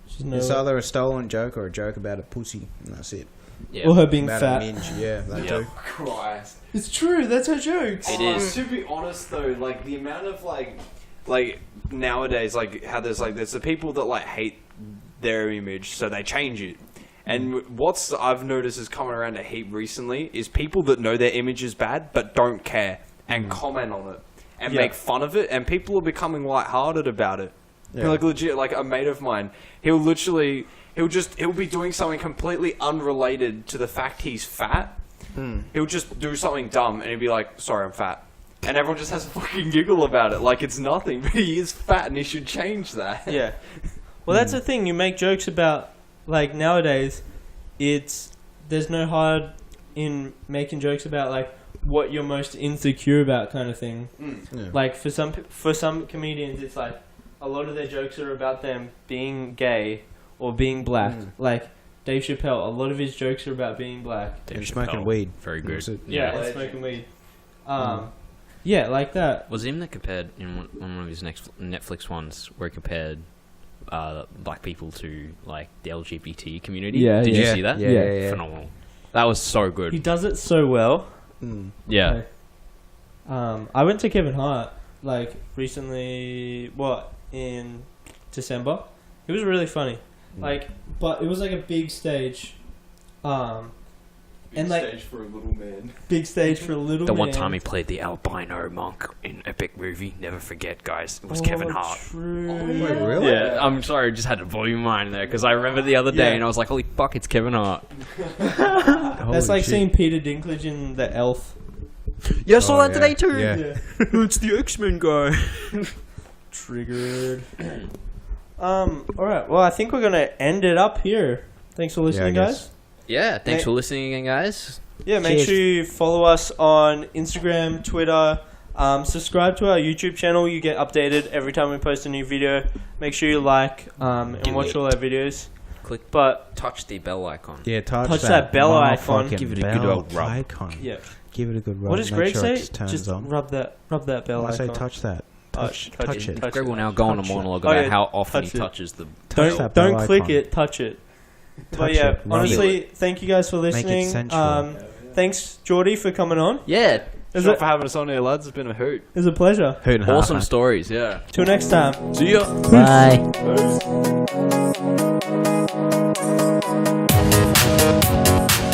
Speaker 1: she's no.
Speaker 3: It's either a stolen joke or a joke about a pussy, and that's it.
Speaker 1: Yeah. Or her being
Speaker 3: about
Speaker 1: fat.
Speaker 3: A minge. Yeah, that too.
Speaker 2: Christ.
Speaker 1: It's true, that's her jokes.
Speaker 4: It is.
Speaker 2: To be honest, though, like, the amount of, like nowadays, like, how there's the people that, like, hate their image, so they change it. And what's I've noticed is coming around a heap recently is people that know their image is bad but don't care and comment on it and make fun of it, and people are becoming lighthearted about it. Yeah. Like, legit, like a mate of mine, he'll be doing something completely unrelated to the fact he's fat. He'll just do something dumb and he'll be like, "Sorry, I'm fat." And everyone just has a fucking giggle about it like it's nothing, but he is fat and he should change that.
Speaker 1: Yeah. Well, that's the thing. You make jokes about, like, nowadays, there's no hard in making jokes about, like, what you're most insecure about kind of thing. Yeah. Like, for some comedians, it's like a lot of their jokes are about them being gay or being black. Like Dave Chappelle, a lot of his jokes are about being black.
Speaker 3: And smoking weed.
Speaker 4: Very good.
Speaker 1: Yeah, smoking weed. Yeah, like that.
Speaker 4: Was him that compared in one of his next Netflix ones where he compared black people to, like, the LGBT community?
Speaker 1: Yeah,
Speaker 4: Did you see that?
Speaker 1: Yeah.
Speaker 4: Phenomenal. That was so good.
Speaker 1: He does it so well.
Speaker 4: Yeah.
Speaker 1: Like, I went to Kevin Hart, like, recently, in December. It was really funny. Like, but it was like a big stage.
Speaker 2: Big stage for a little man.
Speaker 1: Big stage for a little man.
Speaker 4: The one time he played the albino monk in epic movie. Never forget, guys. It was Kevin Hart.
Speaker 1: True.
Speaker 3: Oh, wait, really?
Speaker 4: Yeah, I'm sorry. I just had to blow your mind there because I remember the other day and I was like, holy fuck, it's Kevin Hart.
Speaker 1: That's like seeing Peter Dinklage in The Elf.
Speaker 4: Yeah, I saw that today too.
Speaker 1: Yeah.
Speaker 4: It's the X-Men guy.
Speaker 1: Triggered. Alright, well, I think we're going to end it up here. Thanks for listening, guys.
Speaker 4: Yeah, thanks for listening again, guys.
Speaker 1: Yeah, make sure you follow us on Instagram, Twitter. Subscribe to our YouTube channel. You get updated every time we post a new video. Make sure you like and watch all our videos.
Speaker 4: Touch the bell icon.
Speaker 3: Yeah,
Speaker 1: touch that bell icon.
Speaker 4: Give it a good old rub.
Speaker 3: Icon.
Speaker 1: Yeah.
Speaker 3: Give it a good rub.
Speaker 1: What does Greg say?
Speaker 3: Just
Speaker 1: rub that bell icon.
Speaker 3: I say touch that. Touch it.
Speaker 4: Greg will now go on a monologue about how often he touches the bell.
Speaker 1: Don't click it, touch it. But yeah, honestly, thank you guys for listening. Thanks, Geordie, for coming on.
Speaker 4: Yeah.
Speaker 2: Thanks for having us on here, lads. It's been a hoot.
Speaker 1: It was a pleasure.
Speaker 4: Awesome stories, yeah.
Speaker 1: Till next time.
Speaker 2: See ya.
Speaker 3: Bye.
Speaker 1: Peace.